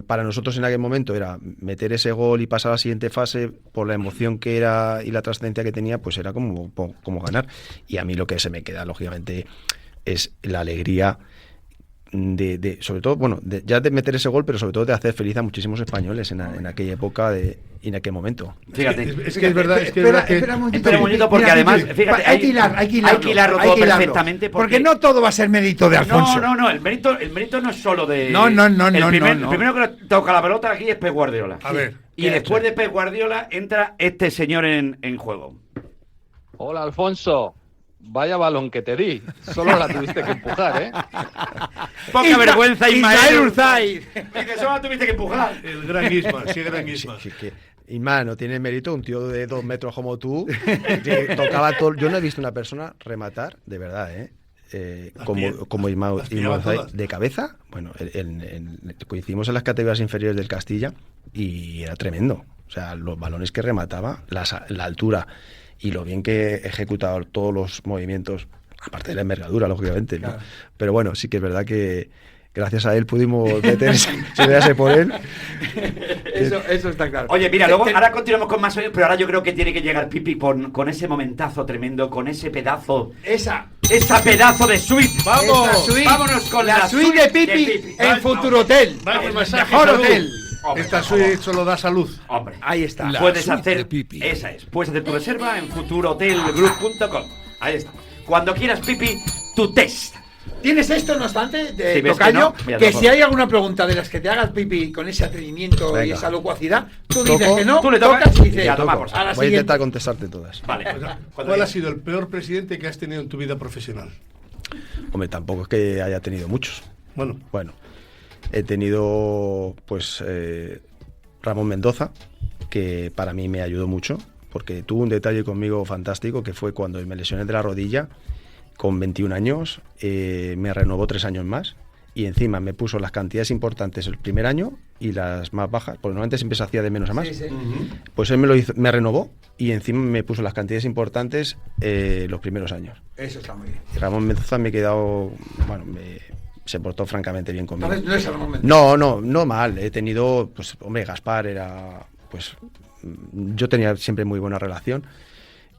para nosotros en aquel momento era meter ese gol y pasar a la siguiente fase por la emoción que era y la trascendencia que tenía, pues era como ganar. Y a mí lo que se me queda, lógicamente, es la alegría de sobre todo, bueno, ya de meter ese gol, pero sobre todo de hacer feliz a muchísimos españoles en aquella época y en aquel momento. Fíjate. Es que es verdad. Espera un momentito, porque además, fíjate, hay que hilarlo todo perfectamente. Porque no todo va a ser mérito de Alfonso. No, el mérito no es solo de... No. El primero que toca la pelota aquí es Pep Guardiola. A ver. Y después de Pep Guardiola entra este señor en juego. Hola, Alfonso. Vaya balón que te di. Solo la tuviste que empujar, ¿eh? Poca vergüenza, Ismael Urzaiz. Que solo la tuviste que empujar. El gran Isma, sí, gran Isma. Sí, que Isma no tiene mérito, un tío de 2 metros como tú, que tocaba todo. Yo no he visto una persona rematar, de verdad, como Isma Urzaiz, de cabeza. Bueno, coincidimos en las categorías inferiores del Castilla y era tremendo. O sea, los balones que remataba, la altura y lo bien que ejecutaba todos los movimientos, aparte de la envergadura, lógicamente, ¿no? Pero bueno, sí que es verdad que gracias a él pudimos meterse, si vease por él. Eso está claro. Oye, mira, luego ahora continuamos con más, pero ahora yo creo que tiene que llegar Pipi con ese momentazo tremendo, con ese pedazo. Esa pedazo de suite. Vamos, vámonos con la suite de Pipi en Futurotel. Vamos, el masaje, mejor salud. hotel. Esta suite solo da salud. Hombre, ahí está. Puedes hacer tu reserva en futurohotelgroup.com. Ahí está. Cuando quieras, Pipi, tu test. ¿Tienes esto, no obstante, de ves tocayo? que Si hay alguna pregunta de las que te hagas, Pipi, con ese atrevimiento y esa locuacidad, tú dices que no, tú le tocas y dices, voy a intentar contestarte todas. Vale. ¿Cuál ha sido el peor presidente que has tenido en tu vida profesional? Hombre, tampoco es que haya tenido muchos. Bueno, he tenido, pues, Ramón Mendoza, que para mí me ayudó mucho, porque tuvo un detalle conmigo fantástico, que fue cuando me lesioné de la rodilla, con 21 años, me renovó 3 años más, y encima me puso las cantidades importantes el primer año y las más bajas, porque normalmente siempre se hacía de menos a más. Pues él me renovó y encima me puso las cantidades importantes los primeros años. Eso está muy bien. Y Ramón Mendoza me he quedado, bueno, se portó francamente bien conmigo. No es Ramón Mendoza. No mal. He tenido, pues, hombre, Gaspar era, pues, yo tenía siempre muy buena relación.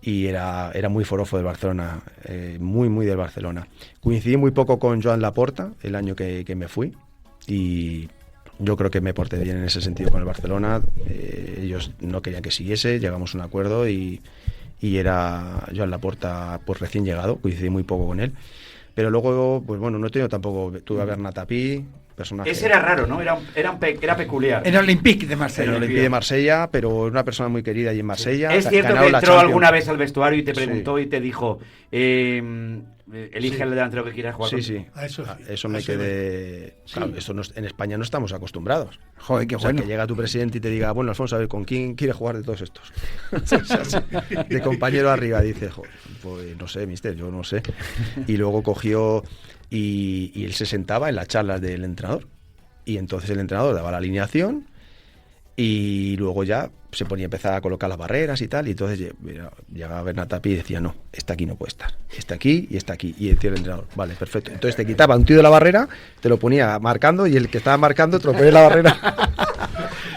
Y era muy forofo del Barcelona, muy del Barcelona. Coincidí muy poco con Joan Laporta el año que me fui y yo creo que me porté bien en ese sentido con el Barcelona. Ellos no querían que siguiese, llegamos a un acuerdo y era Joan Laporta pues recién llegado, coincidí muy poco con él. Pero luego, pues bueno, no he tenido tampoco, tuve a Bernat Tapie, personaje. Ese era raro, ¿no? Era peculiar. En Olympique de Marsella. En Olympique de Marsella, pero una persona muy querida allí en Marsella. Es cierto que entró alguna vez al vestuario y te preguntó y te dijo, elige el delantero que quieras jugar. Sí. Eso me eso quedé... Claro, eso en España no estamos acostumbrados. Joder, qué bueno. Que llega tu presidente y te diga, bueno, Alfonso, a ver, ¿con quién quiere jugar de todos estos? De compañero arriba, dice, pues no sé, mister, yo no sé. Y luego cogió... Y él se sentaba en las charlas del entrenador y entonces el entrenador daba la alineación y luego ya se ponía a empezar a colocar las barreras y tal, y entonces llegaba Bernat Tapie y decía, no, esta aquí no puede estar, está aquí y está aquí, y decía el entrenador, vale, perfecto, entonces te quitaba un tío de la barrera, te lo ponía marcando y el que estaba marcando te lo ponía en la barrera.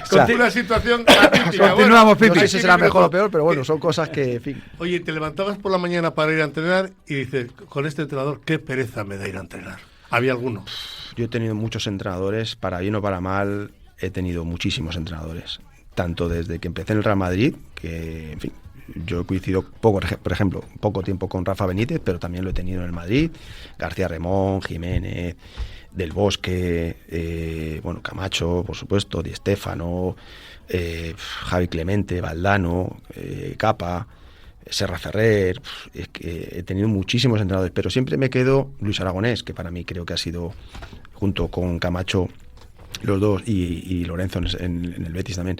O sea, una situación atípica. Continuamos, Pipi. No sé si será mejor o peor, pero bueno, son cosas que, en fin. Oye, te levantabas por la mañana para ir a entrenar y dices, con este entrenador, qué pereza me da ir a entrenar. ¿Había alguno? Yo he tenido muchos entrenadores, para bien o para mal, he tenido muchísimos entrenadores. Tanto desde que empecé en el Real Madrid, que, en fin, yo coincido poco, por ejemplo, poco tiempo con Rafa Benítez, pero también lo he tenido en el Madrid, García Remón, Jiménez, Del Bosque, bueno, Camacho, por supuesto, Di Stéfano, Javi Clemente, Valdano, Capa, Serra Ferrer. Es que he tenido muchísimos entrenadores, pero siempre me quedo Luis Aragonés, que para mí creo que ha sido, junto con Camacho, los dos, y Lorenzo en el Betis también.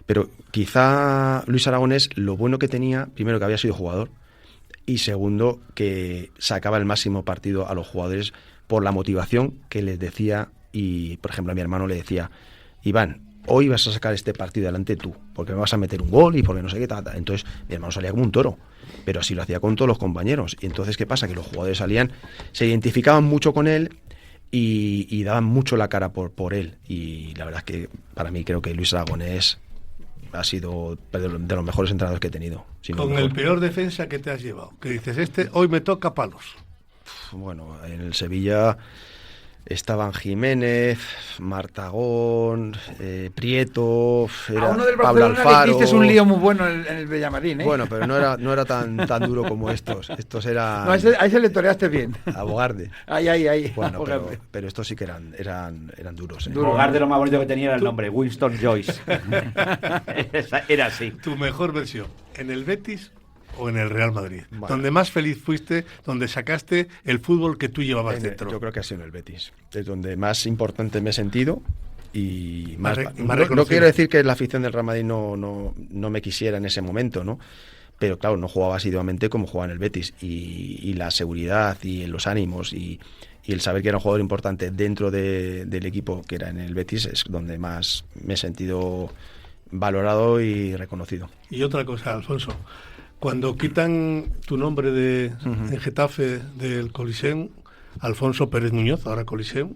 Pero quizá Luis Aragonés, lo bueno que tenía, primero que había sido jugador, y segundo que sacaba el máximo partido a los jugadores por la motivación que les decía. Y por ejemplo a mi hermano le decía, Iván, hoy vas a sacar este partido adelante tú, porque me vas a meter un gol y porque no sé qué tal. Entonces mi hermano salía como un toro, pero así lo hacía con todos los compañeros. Y entonces ¿qué pasa? Que los jugadores salían, se identificaban mucho con él y daban mucho la cara por él. Y la verdad es que para mí creo que Luis Aragonés ha sido de los mejores entrenadores que he tenido. Con el peor defensa que te has llevado, que dices, hoy me toca palos. Bueno, en el Sevilla estaban Jiménez, Martagón, Prieto, era uno del Pablo Barcelona Alfaro. le hiciste un lío muy bueno en el Villamarín, ¿eh? Bueno, pero no era tan duro como estos. Estos eran... No, a ese le toreaste bien. A Bogarde. Ahí. Bueno, pero estos sí que eran duros. Bogarde lo más bonito que tenía era el nombre, Winston Joyce. Era así. Tu mejor versión, ¿en el Betis o en el Real Madrid? Bueno. Donde más feliz fuiste, donde sacaste el fútbol que tú llevabas dentro. Yo creo que ha sido en el Betis. Es donde más importante me he sentido y más no quiero decir que la afición del Real Madrid no me quisiera en ese momento, ¿no? Pero claro, no jugaba asiduamente como jugaba en el Betis, y la seguridad y los ánimos y el saber que era un jugador importante dentro del equipo que era en el Betis es donde más me he sentido valorado y reconocido. Y otra cosa, Alfonso, cuando quitan tu nombre en Getafe del Coliseum, Alfonso Pérez Muñoz, ahora Coliseum,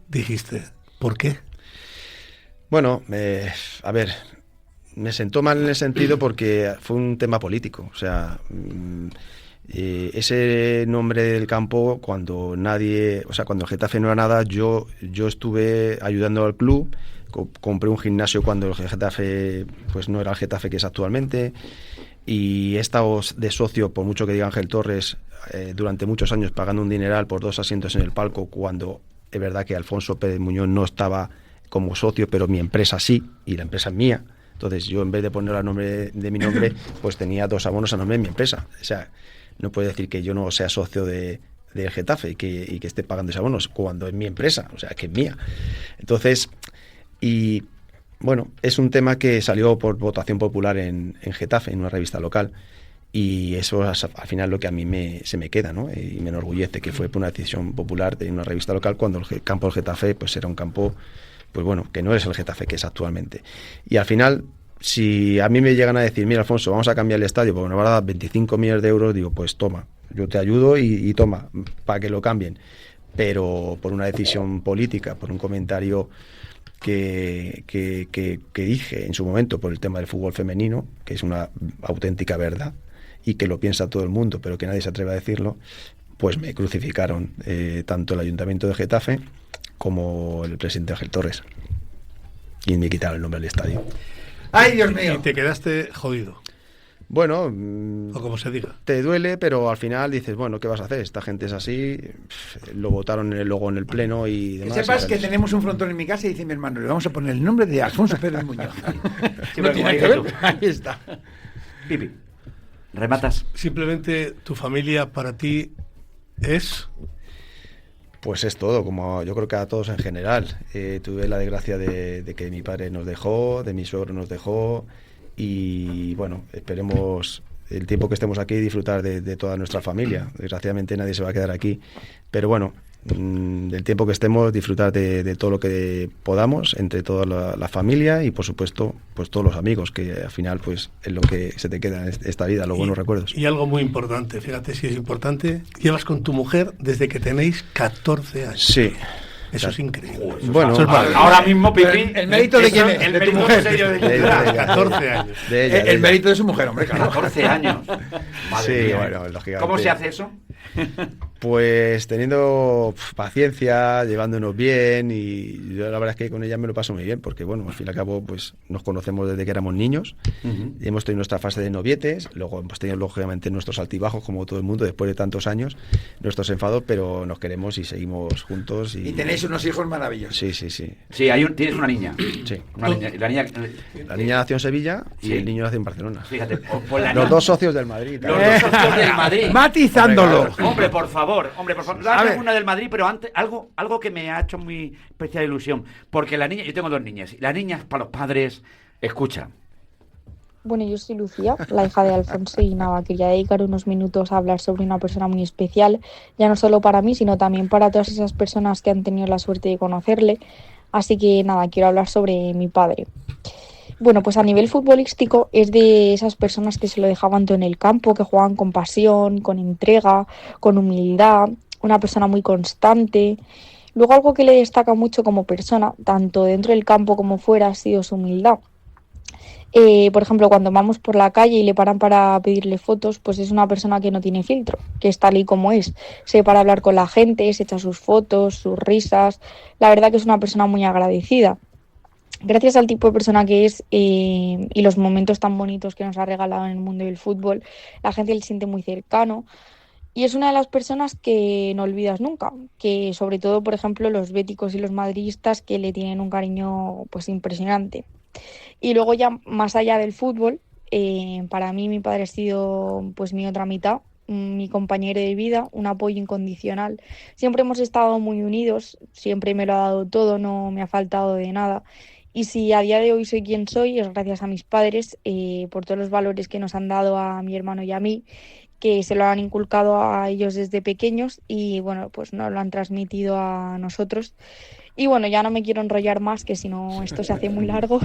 dijiste, ¿por qué? Bueno, a ver, me sentó mal en el sentido porque fue un tema político. O sea, ese nombre del campo, cuando el Getafe no era nada, yo estuve ayudando al club. Compré un gimnasio cuando el Getafe pues no era el Getafe que es actualmente, y he estado de socio, por mucho que diga Ángel Torres, durante muchos años pagando un dineral por 2 asientos en el palco, cuando es verdad que Alfonso Pérez Muñoz no estaba como socio, pero mi empresa sí, y la empresa es mía. Entonces yo, en vez de poner el nombre de mi nombre, pues tenía 2 abonos a nombre de mi empresa. O sea, no puedo decir que yo no sea socio del Getafe y que esté pagando esos abonos cuando es mi empresa, o sea, que es mía. Entonces, y bueno, es un tema que salió por votación popular en Getafe, en una revista local, Y eso es al final lo que a mí se me queda, ¿no? Y me enorgullece, que fue por una decisión popular de una revista local, cuando el campo del Getafe pues era un campo, pues bueno, que no es el Getafe que es actualmente. Y al final, si a mí me llegan a decir, mira, Alfonso, vamos a cambiar el estadio porque nos van a dar 25 millones de euros, digo, pues toma, yo te ayudo y toma, para que lo cambien. Pero por una decisión política, por un comentario que dije en su momento por el tema del fútbol femenino, que es una auténtica verdad, y que lo piensa todo el mundo, pero que nadie se atreve a decirlo, pues me crucificaron tanto el Ayuntamiento de Getafe como el presidente Ángel Torres. Y me quitaron el nombre del estadio. ¡Ay, Dios mío! Y te quedaste jodido. Bueno, o como se diga. Te duele, pero al final dices, bueno, ¿qué vas a hacer? Esta gente es así, lo votaron luego en el pleno y demás. Que sepas que tenemos un frontón en mi casa y dice mi hermano, le vamos a poner el nombre de Alfonso Pérez Muñoz. Sí, no tiene que ver. Ahí está. Pipi, rematas. Simplemente tu familia para ti es... Pues es todo, como yo creo que a todos en general. Tuve la desgracia de que mi padre nos dejó, de mi suegro nos dejó, y bueno, esperemos el tiempo que estemos aquí disfrutar de toda nuestra familia. Desgraciadamente nadie se va a quedar aquí, pero bueno, del tiempo que estemos disfrutar de todo lo que podamos entre toda la familia y por supuesto pues todos los amigos, que al final pues es lo que se te queda en esta vida, los buenos recuerdos. Y algo muy importante, fíjate si es importante, llevas con tu mujer desde que tenéis 14 años. Sí. Eso es increíble. Bueno, ahora mismo, Pipi, ¿El mérito de quién es? El ¿De tu mérito mujer? serio de 14 años. El mérito de su mujer, hombre, claro. 14 años. Madre sí, mía. bueno, lógicamente. ¿Cómo se hace eso? Pues teniendo paciencia, llevándonos bien, y yo la verdad es que con ella me lo paso muy bien, porque bueno, al fin y al cabo pues nos conocemos desde que éramos niños, y hemos tenido nuestra fase de novietes, luego hemos tenido lógicamente nuestros altibajos como todo el mundo después de tantos años, nuestros enfados, pero nos queremos y seguimos juntos. Y tenéis unos hijos maravillosos. Sí, sí, sí. Sí, tienes una niña. Sí. Una niña, la niña nació en Sevilla y sí. el niño nació en Barcelona. Fíjate, por la los dos socios del Madrid. Los dos socios del Madrid. Matizándolo. Hombre, por favor. Dame una del Madrid, pero antes algo que me ha hecho muy especial ilusión. Porque la niña, yo tengo dos niñas. La niña para los padres, escucha. Bueno, yo soy Lucía, la hija de Alfonso, y nada, quería dedicar unos minutos a hablar sobre una persona muy especial, ya no solo para mí, sino también para todas esas personas que han tenido la suerte de conocerle. Así que nada, quiero hablar sobre mi padre. Bueno, pues a nivel futbolístico es de esas personas que se lo dejaban todo en el campo, que jugaban con pasión, con entrega, con humildad, una persona muy constante. Luego algo que le destaca mucho como persona, tanto dentro del campo como fuera, ha sido su humildad. Por ejemplo, cuando vamos por la calle y le paran para pedirle fotos, pues es una persona que no tiene filtro, que es tal y como es. Se para hablar con la gente, se echa sus fotos, sus risas. La verdad que es una persona muy agradecida. Gracias al tipo de persona que es y los momentos tan bonitos que nos ha regalado en el mundo del fútbol, la gente le siente muy cercano. Y es una de las personas que no olvidas nunca, que sobre todo, por ejemplo, los béticos y los madridistas, que le tienen un cariño pues impresionante. Y luego ya más allá del fútbol, para mí mi padre ha sido pues mi otra mitad, mi compañero de vida, un apoyo incondicional. Siempre hemos estado muy unidos, siempre me lo ha dado todo, no me ha faltado de nada. Y si a día de hoy soy quien soy, es gracias a mis padres, por todos los valores que nos han dado a mi hermano y a mí, que se lo han inculcado a ellos desde pequeños y bueno, pues nos lo han transmitido a nosotros. Y bueno, ya no me quiero enrollar más, que si no esto se hace muy largo.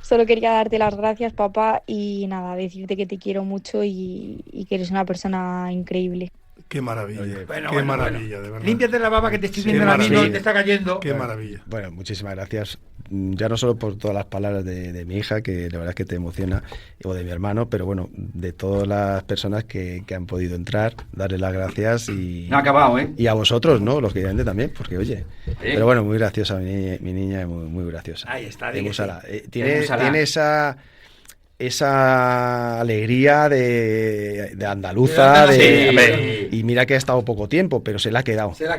Solo quería darte las gracias, papá, y nada, decirte que te quiero mucho y que eres una persona increíble. Qué maravilla. Oye, qué maravilla, de verdad. Límpiate la baba que te estoy viendo ahora mismo, te está cayendo. Qué maravilla. Bueno, muchísimas gracias. Ya no solo por todas las palabras de mi hija, que la verdad es que te emociona, o de mi hermano, pero bueno, de todas las personas que han podido entrar, darle las gracias y... No ha acabado, ¿eh? Y a vosotros, ¿no? Lógicamente también, porque oye... ¿Sí? Pero bueno, muy graciosa mi niña, muy graciosa. Ahí está. Tiene esa alegría de andaluza, y mira que ha estado poco tiempo, pero se la ha quedado. Se la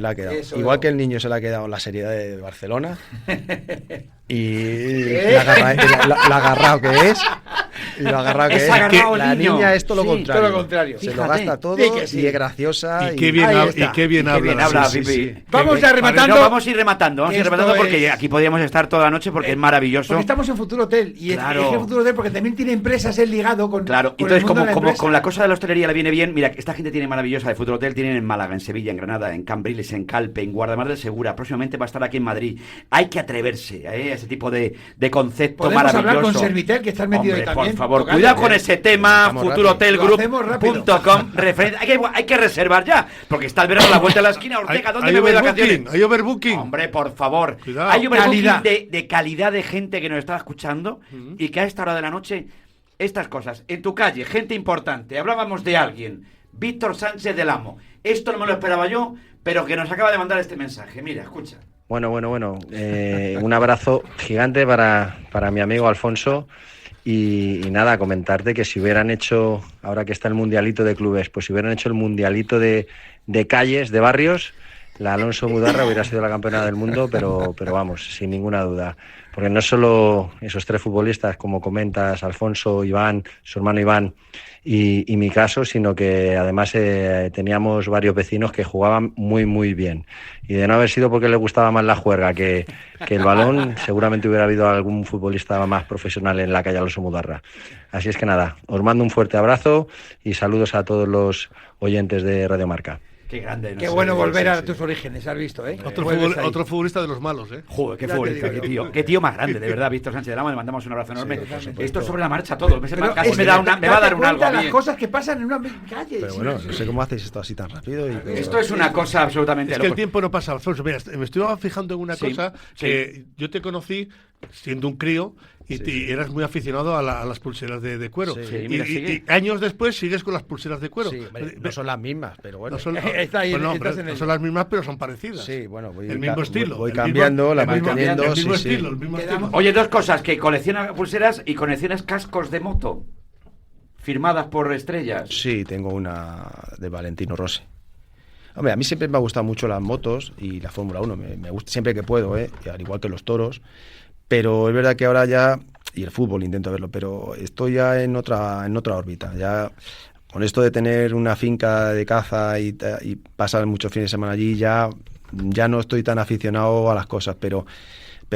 ha quedado. Igual que el niño se le ha quedado la seriedad de Barcelona y la agarrado que es. Y lo agarrado que Es es. agarrado La el niño. niña es todo lo Sí, contrario. todo lo contrario. Se lo Fíjate. gasta todo Sí que sí. y es graciosa. Y qué bien, ahí y está. qué bien Qué habla. bien la habla, sí, sí, Pipi. sí. Vamos Qué ya bien. rematando. No, vamos a ir rematando, Esto porque es- aquí podríamos estar toda la noche porque es maravilloso. Porque estamos en Futuro Hotel. Y Claro. es el Futuro Hotel porque también tiene empresas el ligado con. Claro, con el entonces mundo de la como empresa. con la cosa de la hostelería le viene bien, mira, esta gente tiene maravillosa de Futuro Hotel, tienen en Málaga, en Sevilla, en Granada, en Cambriles, en Calpe, en Guardamar del Segura, próximamente va a estar aquí en Madrid. Hay que atreverse a ese tipo de concepto Podemos maravilloso. hablar con Servitel, que está metido Hombre, ahí también. por favor, tocando. cuidado con ese tema, Estamos futurohotelgroup.com, hay que reservar ya, porque está el verano a la vuelta de la esquina. Ortega, ¿dónde Hay me voy de overbooking, vacaciones? hay overbooking. Hombre, por favor. Cuidado. Hay overbooking Calidad. de calidad de gente que nos está escuchando y que a esta hora de la noche, estas cosas. En tu calle, gente importante. Hablábamos de alguien, Víctor Sánchez del Amo. Esto no me lo esperaba yo, pero que nos acaba de mandar este mensaje. Mira, escucha. Bueno. Un abrazo gigante para mi amigo Alfonso. Y nada, comentarte que si hubieran hecho, ahora que está el mundialito de clubes, pues si hubieran hecho el mundialito de calles, de barrios, la Alonso Mudarra hubiera sido la campeona del mundo, pero vamos, sin ninguna duda. Porque no solo esos 3 futbolistas, como comentas, Alfonso, Iván, su hermano Iván y mi caso, sino que además teníamos varios vecinos que jugaban muy, muy bien. Y de no haber sido porque les gustaba más la juerga que el balón, seguramente hubiera habido algún futbolista más profesional en la calle Alonso Mudarra. Así es que nada, os mando un fuerte abrazo y saludos a todos los oyentes de Radio Marca. Qué grande. Qué bueno volver a tus orígenes, has visto, ¿eh? Otro futbolista de los malos, ¿eh? Joder, qué Ya te futbolista, digo. qué tío más grande, de verdad, Víctor Sánchez del Amo, le mandamos un abrazo enorme. totalmente. Esto es sobre la marcha todo, casi Pero me es- va a dar un algo cuenta a mí. las cosas que pasan en una calle. Pero sí, bueno, sí, no sí. sé cómo hacéis esto así tan rápido. Esto es una cosa absolutamente Es que el loco. tiempo no pasa, Alfonso. Mira, me estoy fijando en una Sí, cosa sí. que yo te conocí siendo un crío y eras muy aficionado a las pulseras de cuero. Sí. Sí, mira, sigue. y años después sigues con las pulseras de cuero. Sí, hombre, no son las mismas, pero bueno. No son, Está ahí, pues no, estás pero en no ello. son las mismas, pero son parecidas. Sí, bueno, el mismo estilo. Voy el cambiando, mismo, la el mismo- manteniendo. El mismo sí, sí. estilo, el mismo estilo. Oye, dos cosas, que colecciona pulseras y coleccionas cascos de moto, firmadas por estrellas. Sí, tengo una de Valentino Rossi. Hombre, a mí siempre me ha gustado mucho las motos y la Fórmula 1. Me gusta siempre que puedo, y al igual que los toros. Pero es verdad que ahora ya, y el fútbol intento verlo, pero estoy ya en otra órbita. Ya con esto de tener una finca de caza y pasar muchos fines de semana allí, ya no estoy tan aficionado a las cosas, pero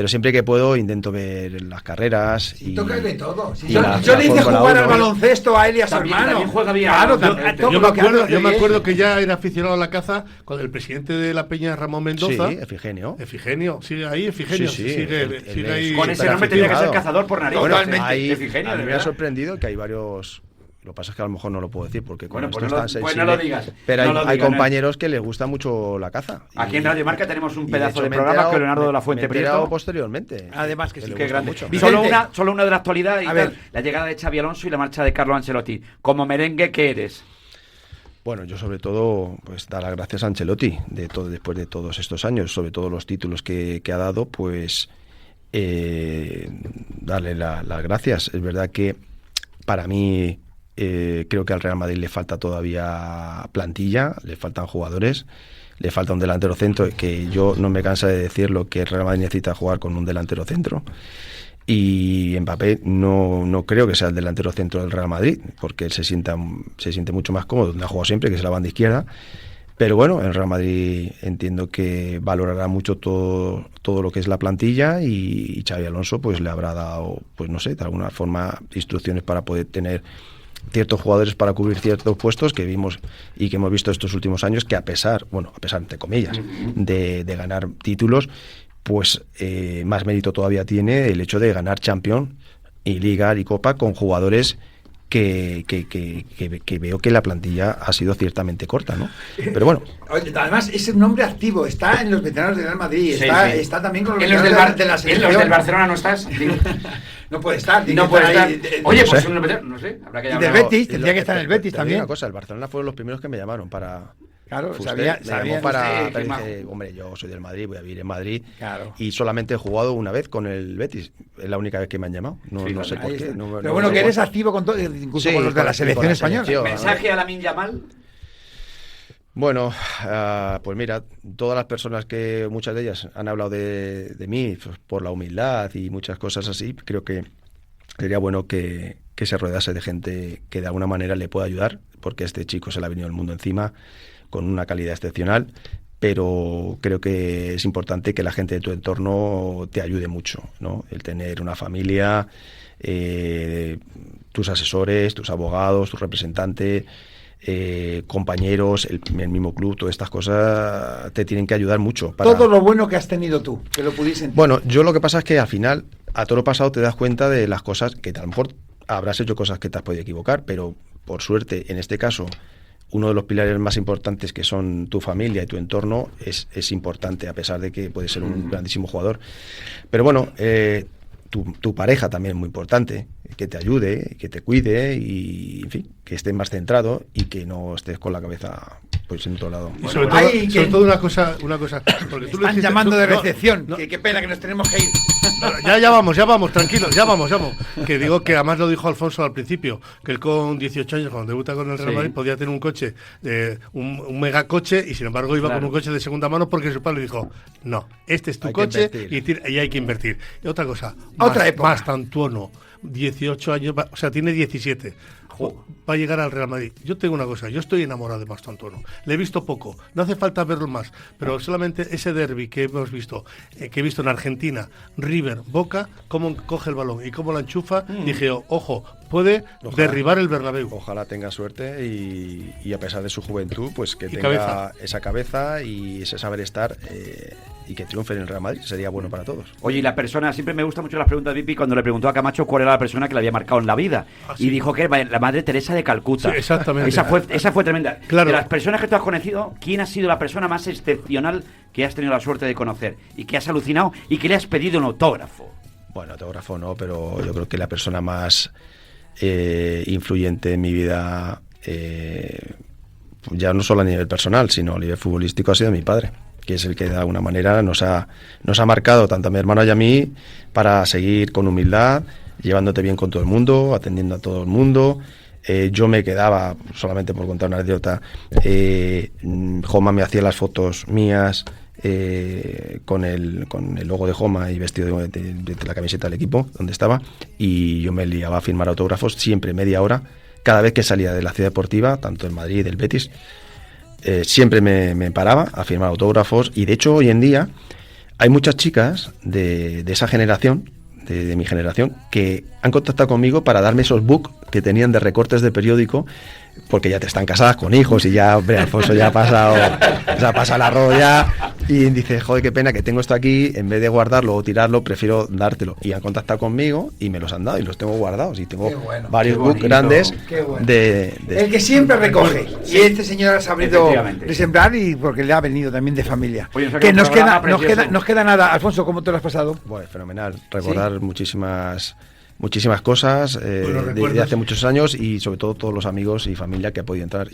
siempre que puedo intento ver las carreras. Y Tocas de todo. Si y yo la le hice Fórmula jugar 1, al baloncesto a él y a su También- hermano. también juega bien. Claro, Yo me acuerdo que ya era aficionado a la caza cuando el presidente de la Peña, Ramón Mendoza. Sí, Efigenia. Efigenia, sigue ahí, Efigenia. Sí, sí, sigue él ahí. es Con ese nombre tendría que ser cazador por nariz. Bueno, Totalmente. ahí, Efigenia, a de mí me ha verdad. sorprendido que hay varios. Lo que pasa es que a lo mejor no lo puedo decir porque Bueno, con pues esto no es lo- tan pues no sensible. lo digas. Pero No lo hay digas, compañeros que les gusta mucho la caza. Aquí en Radio Marca tenemos un y de pedazo hecho de me he programa enterado- con Leonardo de la me Fuente he enterado Prieto. posteriormente. Además que sí, le Qué gusta grande. mucho. Solo una de la actualidad y A tal, ver. la llegada de Xavi Alonso y la marcha de Carlo Ancelotti. Como merengue, ¿qué eres? Bueno, yo sobre todo, pues dar las gracias a Ancelotti después de todos estos años, sobre todo los títulos que ha dado, pues darle las gracias. Es verdad que para mí creo que al Real Madrid le falta todavía plantilla, le faltan jugadores, le falta un delantero centro, que yo no me canso de decir lo que el Real Madrid necesita jugar con un delantero centro. Y Mbappé no creo que sea el delantero centro del Real Madrid, porque él se siente mucho más cómodo donde ha jugado siempre, que es la banda izquierda. Pero bueno, el Real Madrid entiendo que valorará mucho todo lo que es la plantilla y Xavi Alonso pues le habrá dado, pues no sé, de alguna forma instrucciones para poder tener ciertos jugadores para cubrir ciertos puestos que vimos y que hemos visto estos últimos años, que a pesar entre comillas, de ganar títulos, pues más mérito todavía tiene el hecho de ganar Champions y Liga y Copa con jugadores que veo que la plantilla ha sido ciertamente corta, ¿no? Pero bueno. Oye, además es un hombre activo, está en los veteranos del Real Madrid, Sí, está, sí. está también con los ¿En los veteranos del de la ¿En selección. los del Barcelona no estás? Digo, No puede estar. tiene no que puede estar estar. ahí, Oye, no pues sé. un veterano, no sé, habrá que Y llamar. del Betis, tendría que estar en el Betis Te digo también. una cosa, el Barcelona fueron los primeros que me llamaron para... Claro, Fuster, sabía me llamó usted, qué dije, majo. hombre, yo soy del Madrid, voy a vivir en Madrid. Claro. Y solamente he jugado una vez con el Betis. Es la única vez que me han llamado. No sé por Ahí qué. está. No Pero bueno, sé que por- eres activo con todo, incluso Sí, con los de la con selección la española. selección. Mensaje a Lamine Yamal. Bueno, pues mira, todas las personas que muchas de ellas han hablado de mí pues, por la humildad y muchas cosas así, creo que sería bueno que que se rodease de gente que de alguna manera le pueda ayudar, porque este chico se le ha venido el mundo encima con una calidad excepcional, pero creo que es importante que la gente de tu entorno te ayude mucho, ¿no? El tener una familia, tus asesores, tus abogados, tu representante, compañeros, el mismo club, todas estas cosas te tienen que ayudar mucho. Todo lo bueno que has tenido tú, que lo pudiesen. Bueno, yo lo que pasa es que al final, a todo lo pasado te das cuenta de las cosas que a lo mejor habrás hecho cosas que te has podido equivocar, pero por suerte, en este caso, uno de los pilares más importantes, que son tu familia y tu entorno, es importante, a pesar de que puedes ser un grandísimo jugador. Pero bueno, tu pareja también es muy importante, que te ayude, que te cuide y, en fin, que estés más centrado y que no estés con la cabeza pues en otro lado. Y sobre todo una cosa, porque tú están llamando de recepción, qué pena que nos tenemos que ir. Ya vamos, tranquilos, ya vamos. Que digo que además lo dijo Alfonso al principio, que él con 18 años, cuando debuta con el Real Madrid, podía tener un coche, un megacoche, y sin embargo iba con un coche de segunda mano porque su padre le dijo, no, este es tu coche y hay que invertir. Y otra cosa, otra época. Mastantuono, 18 años, o sea, tiene 17. Va a llegar al Real Madrid. Yo tengo una cosa, yo estoy enamorado de Mastantuono. Le he visto poco, no hace falta verlo más, pero solamente ese derbi que hemos visto, que he visto en Argentina, River, Boca, cómo coge el balón y cómo la enchufa, dije, ojo, puede derribar el Bernabéu. Ojalá tenga suerte y a pesar de su juventud, pues que tenga esa cabeza y ese saber estar y que triunfe en el Real Madrid, sería bueno para todos. Oye, y la persona, siempre me gustan mucho las preguntas de Pipi, cuando le preguntó a Camacho cuál era la persona que le había marcado en la vida, y dijo que era la Madre Teresa de Calcuta. Sí, exactamente. Esa fue tremenda. Claro. De las personas que tú has conocido, ¿quién ha sido la persona más excepcional que has tenido la suerte de conocer y que has alucinado y que le has pedido un autógrafo? Bueno, autógrafo no, pero yo creo que la persona más influyente en mi vida, ya no solo a nivel personal, sino a nivel futbolístico, ha sido mi padre, que es el que de alguna manera nos ha marcado tanto a mi hermano y a mí para seguir con humildad, llevándote bien con todo el mundo, atendiendo a todo el mundo. Yo me quedaba, solamente por contar una anécdota, Joma me hacía las fotos mías con el logo de Joma y vestido de la camiseta del equipo donde estaba, y yo me liaba a firmar autógrafos siempre media hora cada vez que salía de la ciudad deportiva, tanto en Madrid, del Betis. Siempre me paraba a firmar autógrafos, y de hecho hoy en día hay muchas chicas de esa generación, de mi generación, que han contactado conmigo para darme esos books que tenían de recortes de periódico, porque ya te están casadas con hijos y ya, hombre, Alfonso ya ha pasado la roya, y dice, joder, qué pena que tengo esto aquí, en vez de guardarlo o tirarlo, prefiero dártelo. Y han contactado conmigo y me los han dado y los tengo guardados, y tengo varios books grandes el que siempre recoge, y este señor ha sabido resembrar, y porque le ha venido también de familia. Oye, que nos queda nada. Alfonso, ¿cómo te lo has pasado? Bueno, fenomenal, recordar muchísimas cosas de hace muchos años, y sobre todo todos los amigos y familia que ha podido entrar.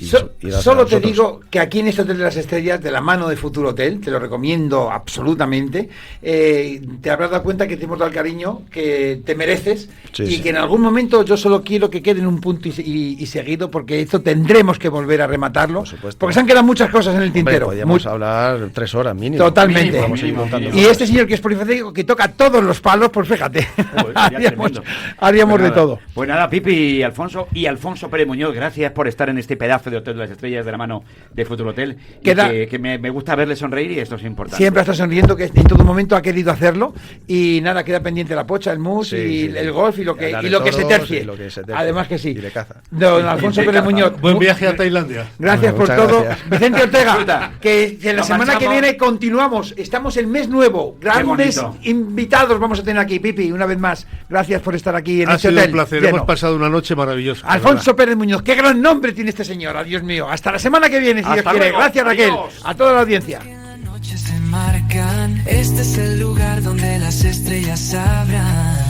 Solo te digo que aquí en este Hotel de las Estrellas, de la mano de Futuro Hotel, te lo recomiendo absolutamente, te habrás dado cuenta que te hemos dado el cariño que te mereces, que en algún momento yo solo quiero que quede en un punto y seguido, porque esto tendremos que volver a rematarlo, porque se han quedado muchas cosas en el tintero. Podríamos hablar 3 horas mínimo. Totalmente. Mínimo. Y este señor que es polifacético, que toca todos los palos, pues fíjate, haríamos de todo. Pues nada, Pipi y Alfonso Pérez Muñoz, gracias por estar en este pedazo de Hotel de las Estrellas de la mano de Futuro Hotel. Que me gusta verle sonreír, y esto es importante. Siempre está sonriendo, que en todo momento ha querido hacerlo, y nada, queda pendiente la pocha, el mus el golf y lo que se tercie. Además que sí. Don Alfonso Pérez Muñoz, buen viaje a Tailandia. Gracias por todo. Gracias. Vicente Ortega, que la semana que viene continuamos. Estamos en mes nuevo. Grandes invitados vamos a tener aquí. Pipi, una vez más, gracias por estar aquí en este hotel. Ha sido un placer, hemos pasado una noche maravillosa. Alfonso Pérez Muñoz, qué gran nombre tiene este señor, Dios mío. Hasta la semana que viene, si Dios quiere. Gracias, Raquel. A toda la audiencia. Este es el lugar donde las estrellas sabrán.